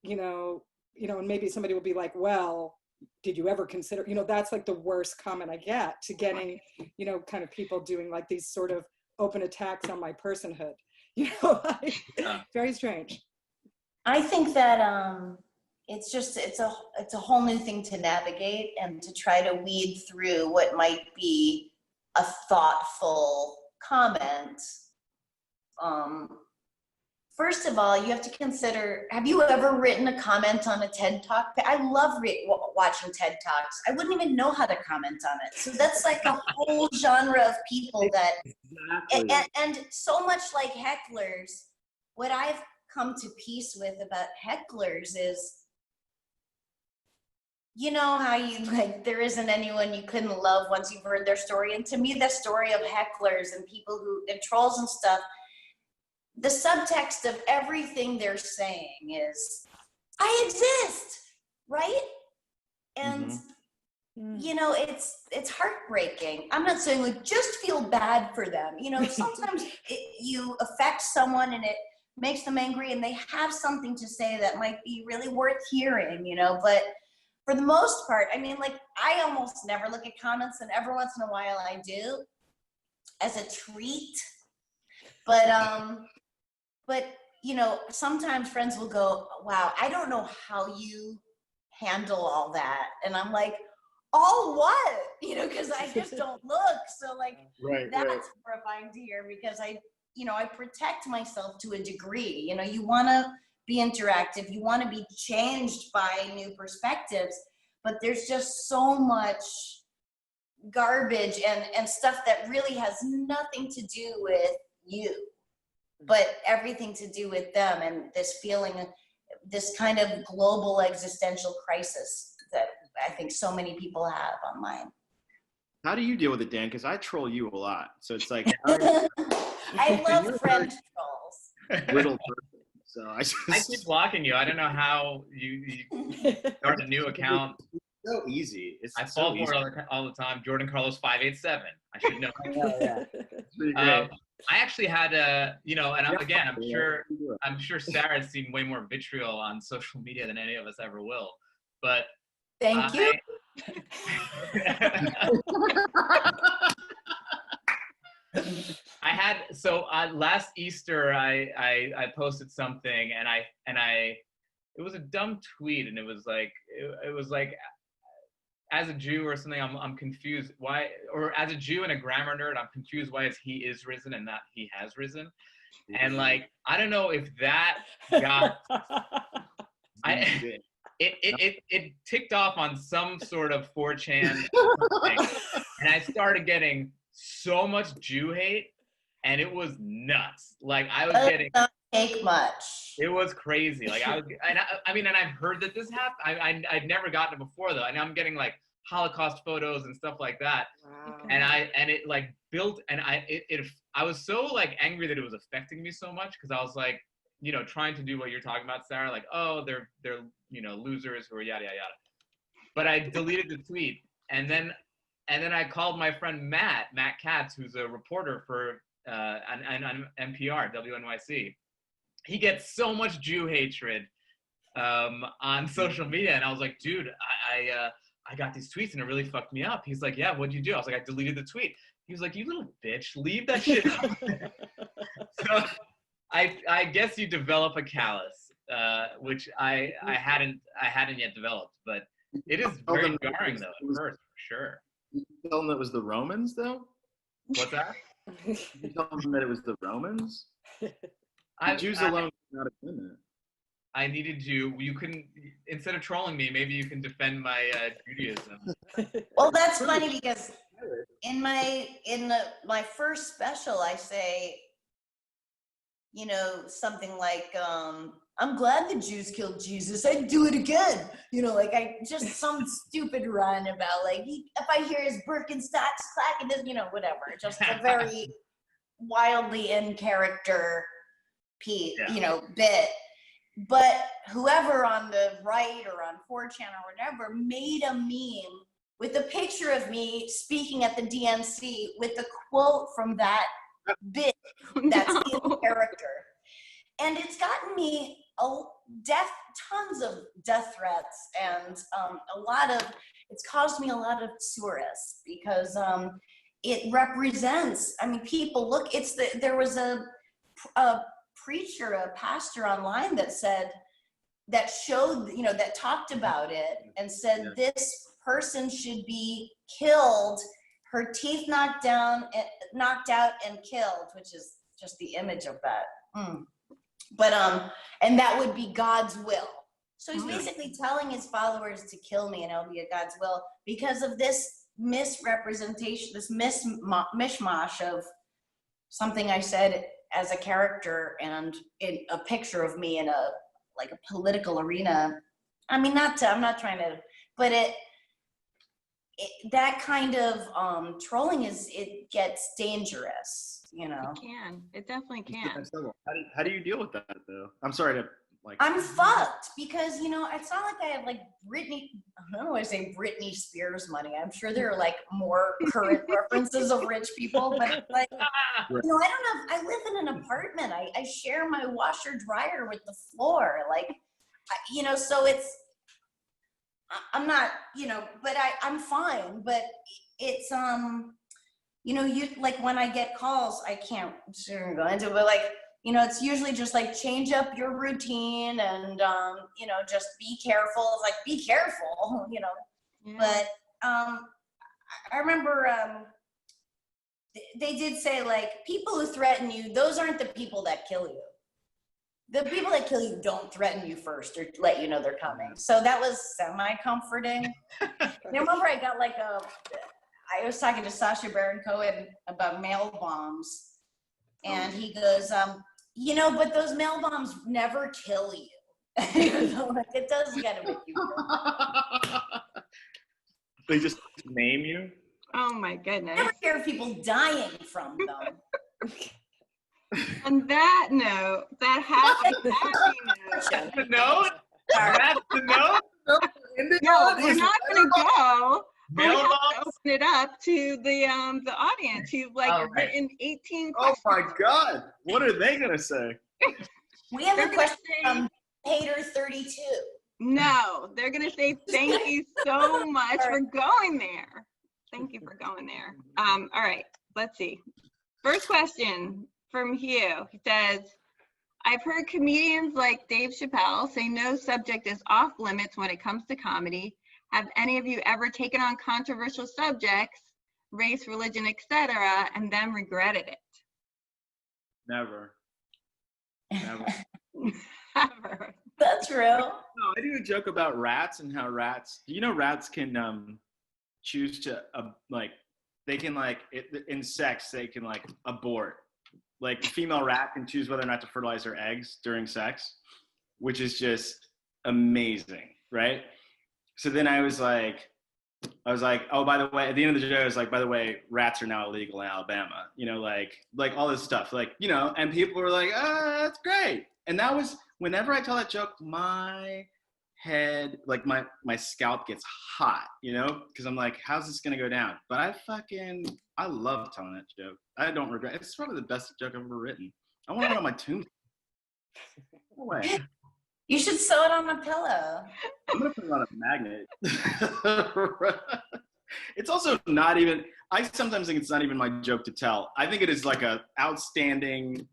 you know, and maybe somebody will be like, well, did you ever consider, you know, that's like the worst comment I get, to getting, you know, kind of people doing like these sort of open attacks on my personhood, you know, like, very strange. I think that it's a whole new thing to navigate and to try to weed through what might be a thoughtful comment. First of all, you have to consider, have you ever written a comment on a TED Talk? I love watching TED Talks. I wouldn't even know how to comment on it. So that's like a whole genre of people that, and so much like hecklers, what I've come to peace with about hecklers is, you know how you like, there isn't anyone you couldn't love once you've heard their story. And to me, the story of hecklers and people who, and trolls and stuff, the subtext of everything they're saying is, I exist, right? And you know, it's heartbreaking. I'm not saying like just feel bad for them. You know, sometimes you affect someone and it makes them angry and they have something to say that might be really worth hearing, you know, but for the most part, I mean, like, I almost never look at comments, and every once in a while I do as a treat. But you know, sometimes friends will go, wow, I don't know how you handle all that. And I'm like, all what? You know, because I just don't look. So like, that's horrifying to hear, because I protect myself to a degree. You know, you want to be interactive, you want to be changed by new perspectives, but there's just so much garbage and stuff that really has nothing to do with you, but everything to do with them, and this feeling, this kind of global existential crisis that I think so many people have online. How do you deal with it, Dan? Because I troll you a lot. So it's like, I love friend trolls. Little person. So I keep blocking you. I don't know how you start a new account. It's so easy. I fall for it all the time. Jordan Carlos 587. I should know. It's pretty great. I actually had a, you know, and I'm sure Sarah's seen way more vitriol on social media than any of us ever will. But thank you. I had, so last Easter I posted something and it was a dumb tweet, and it was like as a Jew or something, I'm confused why, or as a Jew and a grammar nerd, I'm confused why he is risen and not he has risen. And like, I don't know if that got it ticked off on some sort of 4chan thing, and I started getting so much Jew hate, and it was nuts. Like, I was getting, not take much. it was crazy. Like, I mean, and I've heard that this happened. I'd never gotten it before though, and I'm getting like Holocaust photos and stuff like that. Wow. And it like built, and I was so like angry that it was affecting me so much, because I was like, you know, trying to do what you're talking about, Sarah, like, oh, they're you know, losers who are yada yada yada. But I deleted the tweet, and then I called my friend Matt Katz, who's a reporter for on NPR, WNYC. He gets so much Jew hatred on social media, and I was like, dude, I got these tweets and it really fucked me up. He's like, yeah, what'd you do? I was like, I deleted the tweet. He was like, you little bitch, leave that shit up there. So I guess you develop a callus, which I hadn't yet developed, but it is very jarring though at first, for sure. You tell them that it was the Romans, though? What's that? You tell them that it was the Romans? The Jews alone not have done that. I needed you. You couldn't, instead of trolling me, maybe you can defend my Judaism. Well, that's funny because in my first special, I say, you know, something like, I'm glad the Jews killed Jesus. I'd do it again. You know, like I just some stupid run about like, if I hear his Birkenstocks clacking, you know, whatever. Just a very wildly in character piece, you know, bit. But whoever on the right or on 4chan or whatever made a meme with a picture of me speaking at the DNC with a quote from that bit that's in character. And it's gotten me tons of death threats, and it's caused me a lot of tourists because it represents, I mean, people look, there was a preacher, a pastor online that showed, you know, that talked about it and said this person should be killed, her teeth knocked out and killed, which is just the image of that. But and that would be God's will. So he's basically telling his followers to kill me, and it'll be a God's will because of this misrepresentation, this mishmash of something I said as a character and in a picture of me in a political arena. I mean, I'm not trying to, but that kind of trolling it gets dangerous, you know. It definitely can. How do you deal with that though? I'm sorry to I'm fucked because, you know, it's not like I have like I don't want to say Britney Spears money. I'm sure there are like more current references of rich people, but like, you know, I live in an apartment. I share my washer dryer with the floor. Like, you know, so I'm not, you know, but I'm fine, but it's, you know, like when I get calls, I can't go into it, but like, you know, it's usually just like change up your routine and, you know, just be careful, like be careful, you know. Yeah. But I remember they did say like, people who threaten you, those aren't the people that kill you. The people that kill you don't threaten you first or let you know they're coming. So that was semi-comforting. I remember I got like I was talking to Sacha Baron Cohen about mail bombs. And he goes, you know, but those mail bombs never kill you. You know, like it does gotta make you kill. They just name you? Oh my goodness. I never hear of people dying from them. On that note, that happy note. That's the note? That's the note? No, we're not gonna go. We have to open it up to the audience who've like written 18 questions. Oh my God! What are they gonna say? We have a question from Hater32. No, they're gonna say thank you so much for going there. Thank you for going there. All right, let's see. First question from Hugh. He says, I've heard comedians like Dave Chappelle say no subject is off limits when it comes to comedy. Have any of you ever taken on controversial subjects, race, religion, etc., and then regretted it? Never. Never. Never. That's real. No, I do a joke about rats and how rats, you know, rats can choose to, they can in sex, they can abort. Like female rat can choose whether or not to fertilize her eggs during sex, which is just amazing, right? So then I was like, I was like, oh, by the way, at the end of the show, I was like, by the way, rats are now illegal in Alabama. Like all this stuff, and people were like, that's great. And that was, whenever I tell that joke, my head, like my scalp gets hot, because I'm like, how's this gonna go down? But I love telling that joke. I don't regret it. It's probably the best joke I've ever written. I want it on my tombstone. No way. You should sew it on a pillow. I'm gonna put it on a magnet. It's also not even, I sometimes think it's not even my joke to tell. I think it is like a outstanding,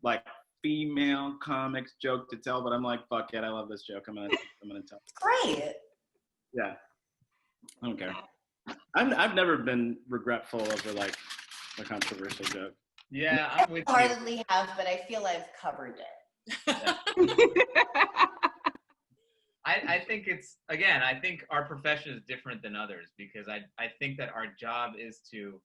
female comics joke to tell, but I'm like, fuck it, I love this joke. I'm gonna tell. Great. Yeah. I don't care. I've never been regretful over a controversial joke. Yeah, I'm with you. I hardly have, but I feel I've covered it. I think it's, again, I think our profession is different than others because I think that our job is to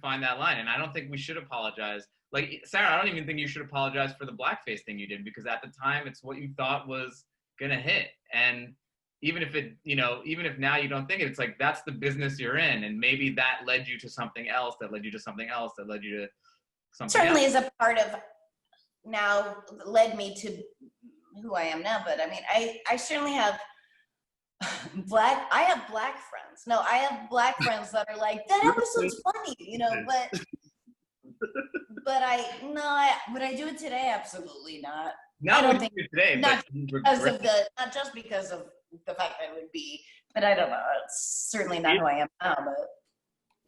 find that line. And I don't think we should apologize. Like, Sarah, I don't even think you should apologize for the blackface thing you did, because at the time it's what you thought was gonna hit. And even if even if now you don't think it, it's like, that's the business you're in. And maybe that led you to something else, that led you to something else, that led you to something Certainly else. is a part of now led me to who I am now. But I mean, I certainly have black friends. No, I have black friends that are like, that episode's funny, but would I do it today? Absolutely not. Not I don't what think you do today, not but not just because of the fact that it would be, but I don't know. It's certainly not who I am now, but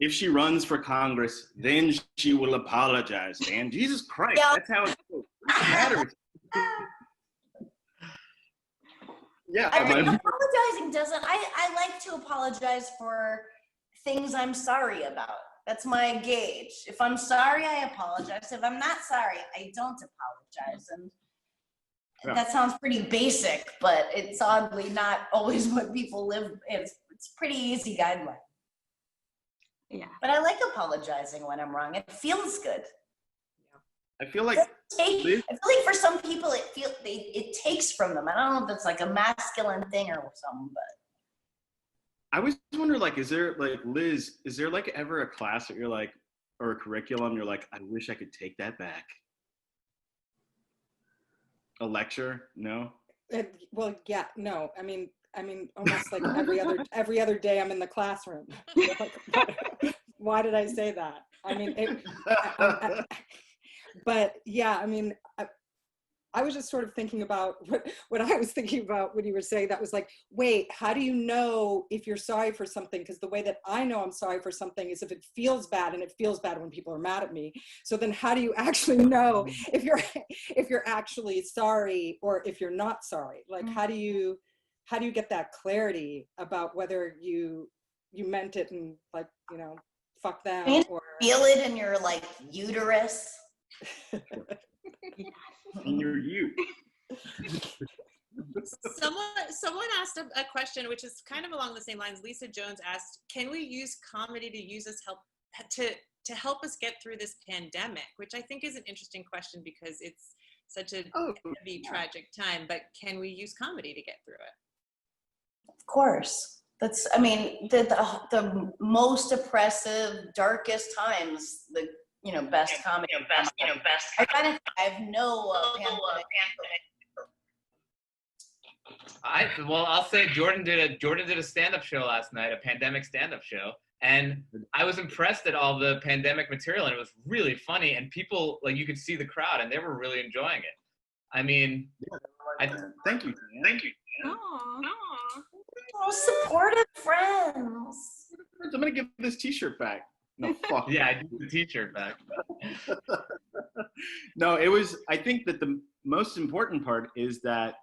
If she runs for Congress, then she will apologize, man. Jesus Christ, Yeah. that's how it goes. It matters. Yeah, I mean, but apologizing doesn't, I like to apologize for things I'm sorry about. That's my gauge. If I'm sorry, I apologize. If I'm not sorry, I don't apologize. And Yeah. that sounds pretty basic, but it's oddly not always what people live. It's pretty easy guideline. Yeah. But I like apologizing when I'm wrong. It feels good. I feel like I feel like for some people it takes from them. I don't know if it's like a masculine thing or something, but I always wonder, is there, Liz, is there ever a class that you're like, or a curriculum you're like, I wish I could take that back? A lecture? No? Well, yeah, no. I mean, almost like every other day I'm in the classroom. Why did I say that? I mean, but yeah, I mean, I was just sort of thinking about what I was thinking about when you were saying that was like, wait, how do you know if you're sorry for something? Because the way that I know I'm sorry for something is if it feels bad, and it feels bad when people are mad at me. So then how do you actually know if you're actually sorry or if you're not sorry? Like, how do you get that clarity about whether you meant it and fuck them, or feel it in your uterus? In your youth. Someone asked a question which is kind of along the same lines. Lisa Jones asked, can we use comedy to help us get through this pandemic? Which I think is an interesting question because it's such a heavy, tragic time, but can we use comedy to get through it? Of course. That's, I mean, the most oppressive, darkest times, the best comedy. I kind of have no pandemic. I'll say Jordan did a stand-up show last night, a pandemic stand-up show, and I was impressed at all the pandemic material, and it was really funny, and people, you could see the crowd, and they were really enjoying it. I mean, Thank you. Oh, supportive friends. I'm gonna give this T-shirt back. No, fuck. yeah, I did the T-shirt back. No, I think that the most important part is that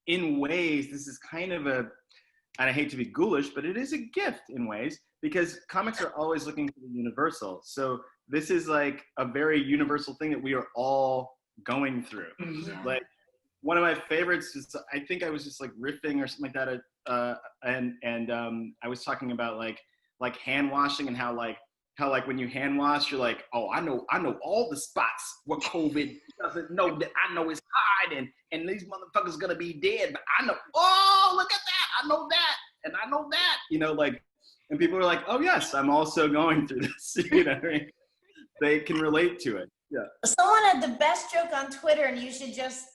in ways, this is kind of and I hate to be ghoulish, but it is a gift in ways, because comics are always looking for the universal. So this is a very universal thing that we are all going through. Yeah. One of my favorites is, I think I was just riffing or something like that, and I was talking about like hand washing, and how when you hand wash, you're like, oh, I know all the spots where COVID doesn't know that I know it's hiding, and these motherfuckers gonna be dead, but I know, oh, look at that, I know that, and I know that, And people are like, oh yes, I'm also going through this. You know, they can relate to it. Yeah. Someone had the best joke on Twitter, and you should just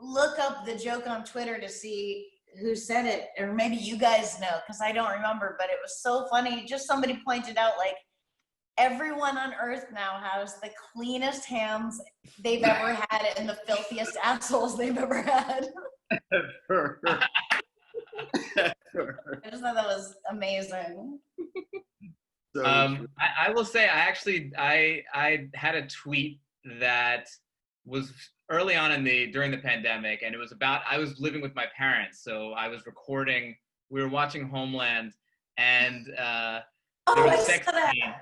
look up the joke on Twitter to see who said it, or maybe you guys know, because I don't remember, but it was so funny. Just somebody pointed out, like, everyone on Earth now has the cleanest hands they've ever had and the filthiest assholes they've ever had. I just thought that was amazing. So I will say, I had a tweet that was early on during the pandemic, and it was about, I was living with my parents, so I was recording, we were watching Homeland, and there was a sex scene.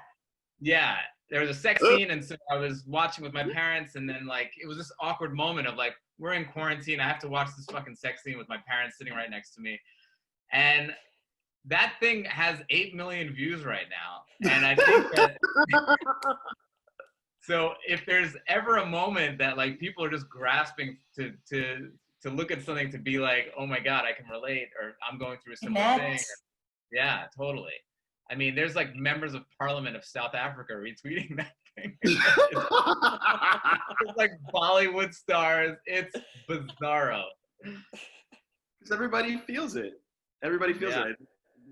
Yeah, there was a sex scene, and so I was watching with my parents, and then like it was this awkward moment of like, we're in quarantine, I have to watch this fucking sex scene with my parents sitting right next to me, and that thing has 8 million views right now, and I think that so if there's ever a moment that like people are just grasping to look at something to be like, oh my god, I can relate, or I'm going through a similar thing, or, yeah, totally. I mean, there's like members of Parliament of South Africa retweeting that thing. It's like Bollywood stars. It's bizarro. Because everybody feels it. Everybody feels it.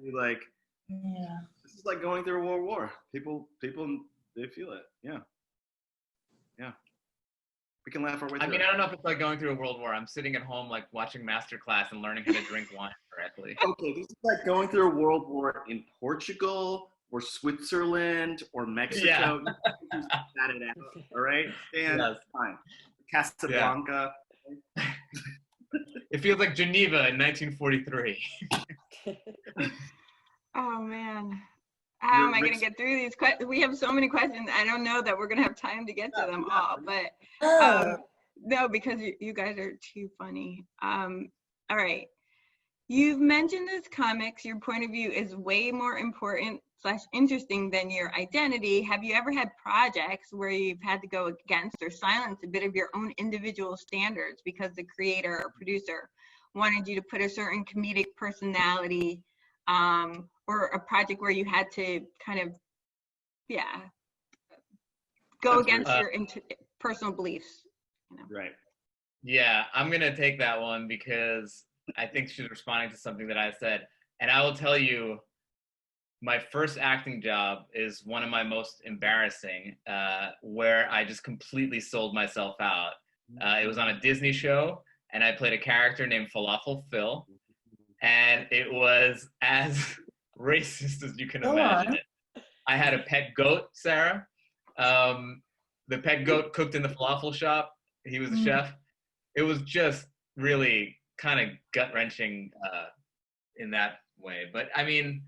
You're like, this is like going through a world war. People, they feel it. Yeah. Yeah. We can laugh our way through I mean, I don't know if it's like going through a world war. I'm sitting at home, like watching Masterclass and learning how to drink wine correctly. Okay, this is like going through a world war in Portugal or Switzerland or Mexico. Yeah. Just got it out, all right? And fine. Casablanca. Yeah. It feels like Geneva in 1943. Oh, man. How am I going to get through these questions? We have so many questions. I don't know that we're going to have time to get to them all, but no, because you guys are too funny. All right. You've mentioned as comics, your point of view is way more important / interesting than your identity. Have you ever had projects where you've had to go against or silence a bit of your own individual standards because the creator or producer wanted you to put a certain comedic personality, or a project where you had to kind of, go against your personal beliefs? You know? Right. Yeah, I'm going to take that one because I think she's responding to something that I said. And I will tell you, my first acting job is one of my most embarrassing, where I just completely sold myself out. It was on a Disney show, and I played a character named Falafel Phil. And it was as racist as you can imagine it. I had a pet goat, Sarah. The pet goat cooked in the falafel shop. He was a chef. It was just really kind of gut-wrenching in that way. But I mean,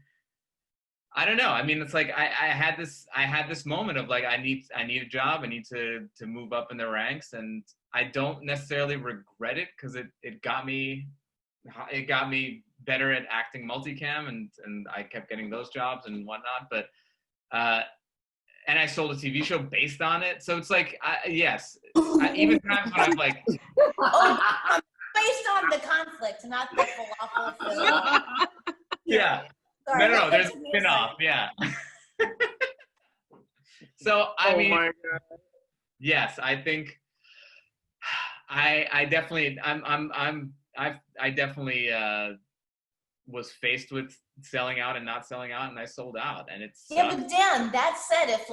I don't know. I mean, it's like I had this moment of like I need a job. I need to move up in the ranks, and I don't necessarily regret it because it got me better at acting multicam, and I kept getting those jobs and whatnot. But and I sold a TV show based on it, so it's like yes, even times when I'm like, based on the conflict, not the falafel film. Yeah. Sorry, no, there's a spin-off, yeah. So I mean, my God. Yes, I think I definitely I definitely was faced with selling out and not selling out, and I sold out, and it's yeah. But Dan, that said, if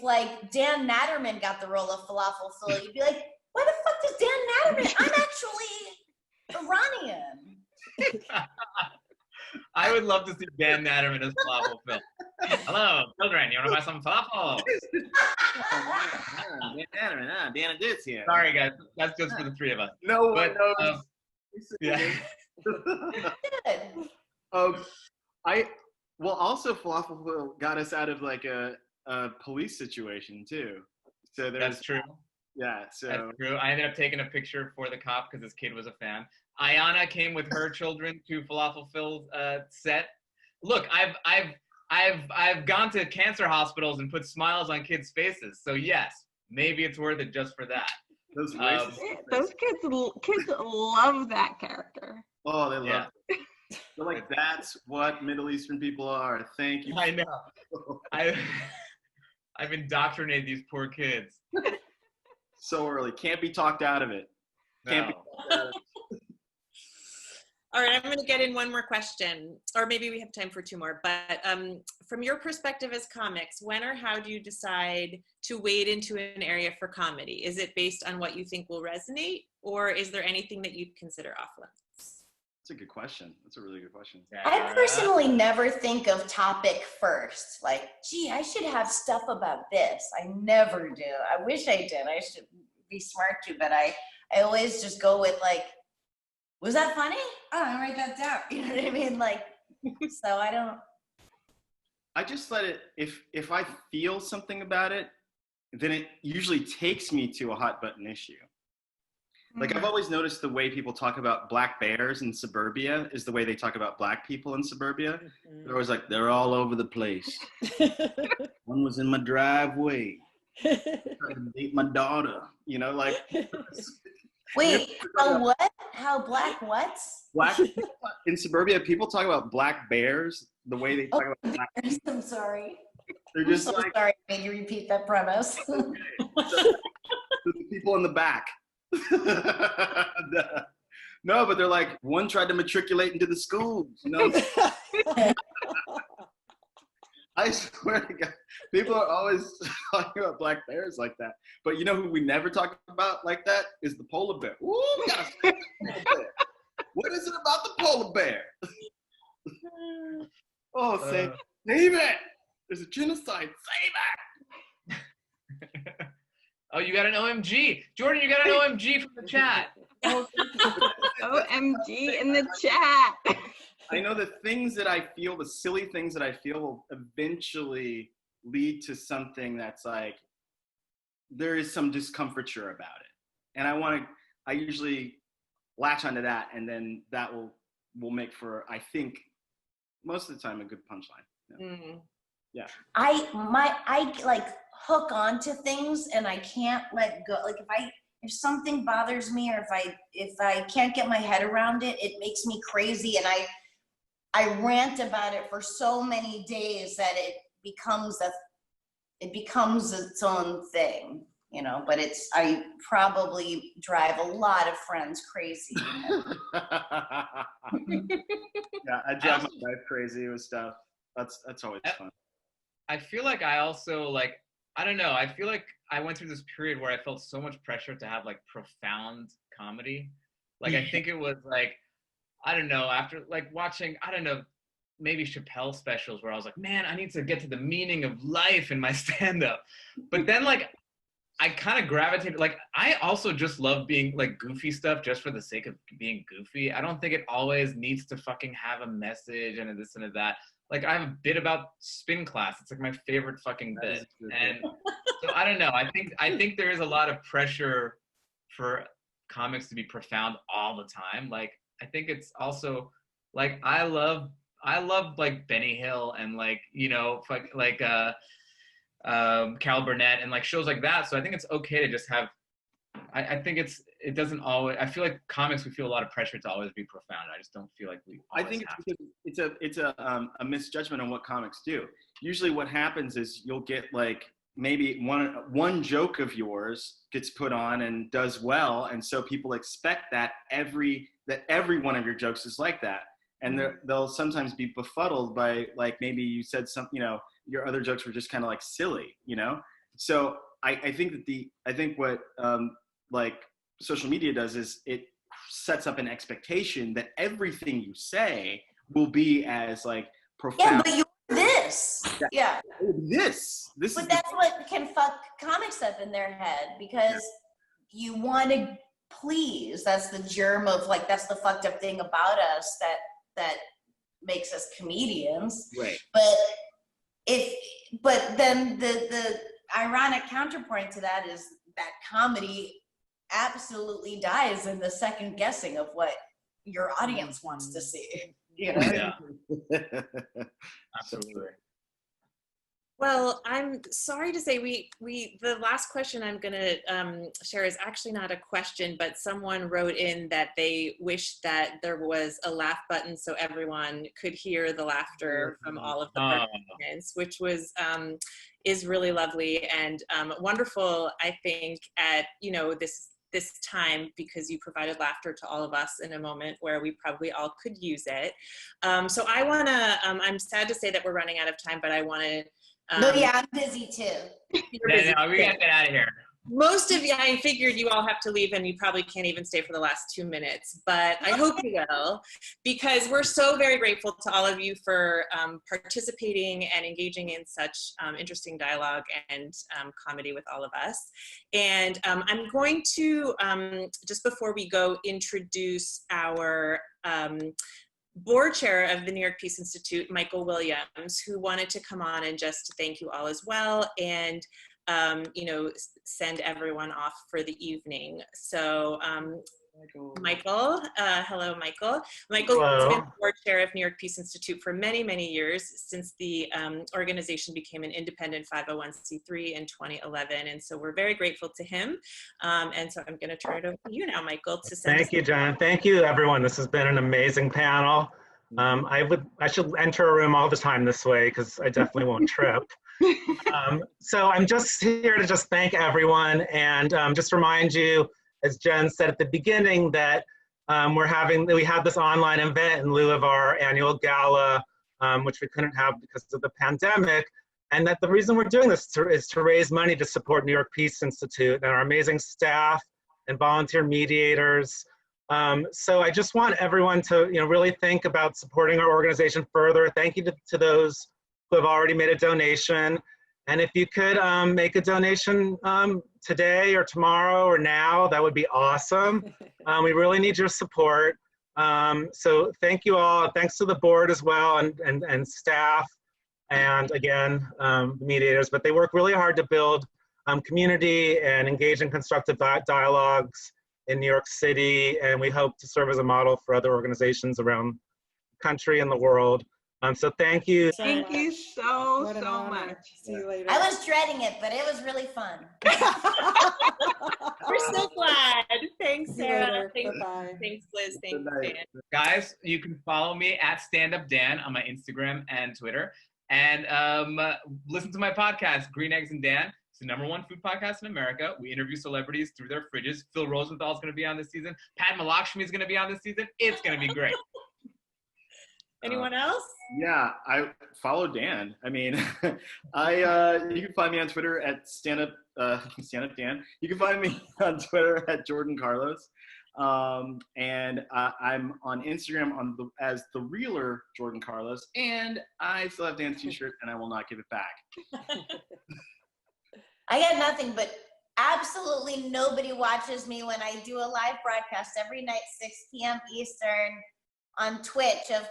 like Dan Natterman got the role of Falafel Phil, you'd be like, why the fuck does Dan Natterman? I'm actually Iranian. I would love to see Dan Natterman as Falafel Phil. Hello, children. You want to buy some falafel? Dan Natterman, Dan Ahdoot's here. Sorry, guys. That's just for the three of us. No one knows. Yeah. Well, also Falafel Phil got us out of like a police situation too. So that's true. Yeah, so that's true. I ended up taking a picture for the cop because this kid was a fan. Ayana came with her children to Falafel Phil's set. Look, I've gone to cancer hospitals and put smiles on kids' faces. So yes, maybe it's worth it just for that. Those kids love that character. Oh, they love it. They're like, that's what Middle Eastern people are. Thank you. I know. I've indoctrinated these poor kids. So early. Can't be talked out of it. Can't be No. talked out of it. All right, I'm going to get in one more question, or maybe we have time for two more. But from your perspective as comics, when or how do you decide to wade into an area for comedy? Is it based on what you think will resonate, or is there anything that you'd consider off limits? That's a good question. That's a really good question. I personally never think of topic first. Like, gee, I should have stuff about this. I never do. I wish I did. I should be smart to, but I always just go with like, was that funny? Oh, I'm gonna write that down. You know what I mean? Like, so I don't. I just let it, if I feel something about it, then it usually takes me to a hot button issue. Like I've always noticed the way people talk about black bears in suburbia is the way they talk about black people in suburbia. They're always like, they're all over the place. One was in my driveway. Tried to date my daughter, you know, like. Wait, how what? How black what? Black in suburbia, people talk about black bears the way they talk about black people. I'm sorry. They're just I'm so like, sorry. I made you repeat that premise. the people in the back. No, but they're like, one tried to matriculate into the schools, you know. I swear to God, people are always talking about black bears like that. But you know who we never talk about like that is the polar bear. Ooh, we gotta save the polar bear. What is it about the polar bear? Oh, save it! There's a genocide. Save it! Oh, you got an OMG. Jordan, you got an OMG from the chat. OMG in the chat. I know the things that I feel, the silly things that I feel will eventually lead to something that's like, there is some discomfiture about it. And I usually latch onto that, and then that will make for, I think, most of the time a good punchline. Yeah. Mm-hmm. Yeah. I like hook onto things and I can't let go. Like if something bothers me, or if I can't get my head around it, it makes me crazy, and I rant about it for so many days that it becomes its own thing, you know. But I probably drive a lot of friends crazy. Yeah, I drive my wife crazy with stuff. That's always fun. I feel like I also like, I don't know. I feel like I went through this period where I felt so much pressure to have like profound comedy. Like I think it was like, I don't know, after like watching, I don't know, maybe Chappelle specials where I was like, man, I need to get to the meaning of life in my stand-up. But then like, I kind of gravitated, like, I also just love being like goofy stuff just for the sake of being goofy. I don't think it always needs to fucking have a message and a this and a that. Like I have a bit about spin class. It's like my favorite fucking bit. And so I don't know. I think there is a lot of pressure for comics to be profound all the time. Like I think it's also like I love like Benny Hill and like, you know, like Carol Burnett and like shows like that. So I think it's okay to just have, I think it doesn't always, I feel like comics, we feel a lot of pressure to always be profound. I just don't feel like we I think it's a misjudgment on what comics do. Usually what happens is you'll get like maybe one joke of yours gets put on and does well, and so people expect that every one of your jokes is like that, and they'll sometimes be befuddled by like maybe you said something, you know, your other jokes were just kind of like silly, you know. So I think what like social media does is it sets up an expectation that everything you say will be as like profound. Yeah, but you're this. Yeah. This. But that's what can fuck comics up in their head, because you want to please. That's the germ of like, that's the fucked up thing about us that makes us comedians. Right. But then the ironic counterpoint to that is that comedy absolutely dies in the second guessing of what your audience wants to see. You know? Yeah. Absolutely. Well, I'm sorry to say the last question I'm going to share is actually not a question, but someone wrote in that they wish that there was a laugh button so everyone could hear the laughter from all of the participants, which was is really lovely and wonderful, I think, at this time, because you provided laughter to all of us in a moment where we probably all could use it. So I want to, I'm sad to say that we're running out of time, but I want to no, yeah, I'm busy too. No, we gotta get out of here. Most of you, I figured you all have to leave and you probably can't even stay for the last 2 minutes, but I hope you will, because we're so very grateful to all of you for participating and engaging in such interesting dialogue and comedy with all of us. And I'm going to, just before we go, introduce our board chair of the New York Peace Institute, Michael Williams, who wanted to come on and just thank you all as well, and send everyone off for the evening. So Michael, hello, Michael. Michael has been board chair of New York Peace Institute for many, many years, since the organization became an independent 501c3 in 2011. And so we're very grateful to him. And so I'm going to turn it over to you now, Michael, to send Thank you, Jen. Thank you, everyone. This has been an amazing panel. I should enter a room all the time this way, because I definitely won't trip. So I'm just here to just thank everyone and just remind you, as Jen said at the beginning, that we have this online event in lieu of our annual gala, which we couldn't have because of the pandemic, and that the reason we're doing this is to raise money to support New York Peace Institute and our amazing staff and volunteer mediators. So I just want everyone to really think about supporting our organization further. Thank you to those who have already made a donation. And if you could make a donation today or tomorrow or now, that would be awesome. We really need your support. So thank you all. Thanks to the board as well and staff, and again, mediators. But they work really hard to build community and engage in constructive dialogues in New York City. And we hope to serve as a model for other organizations around the country and the world. So thank you. Thank you so much. See you later. I was dreading it, but it was really fun. We're so glad. Thanks, See you Sarah. later. Bye-bye. Thanks, Liz. Thanks, Dan. Guys, you can follow me at StandUpDan on my Instagram and Twitter. And listen to my podcast, Green Eggs and Dan. It's the #1 food podcast in America. We interview celebrities through their fridges. Phil Rosenthal is going to be on this season. Padma Lakshmi is going to be on this season. It's going to be great. Anyone else? Yeah, I follow Dan. I mean, you can find me on Twitter at StandUpDan. You can find me on Twitter at Jordan Carlos. And I'm on Instagram as the realer Jordan Carlos. And I still have Dan's t-shirt and I will not give it back. I got nothing, but absolutely nobody watches me when I do a live broadcast every night, 6 p.m. Eastern on Twitch of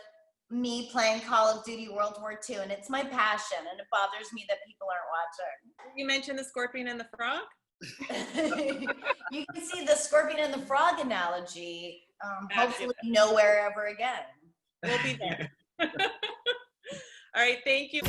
me playing Call of Duty World War II, and it's my passion, and it bothers me that people aren't watching. You mentioned the scorpion and the frog? You can see the scorpion and the frog analogy, hopefully nowhere ever again. We'll be there. All right, thank you.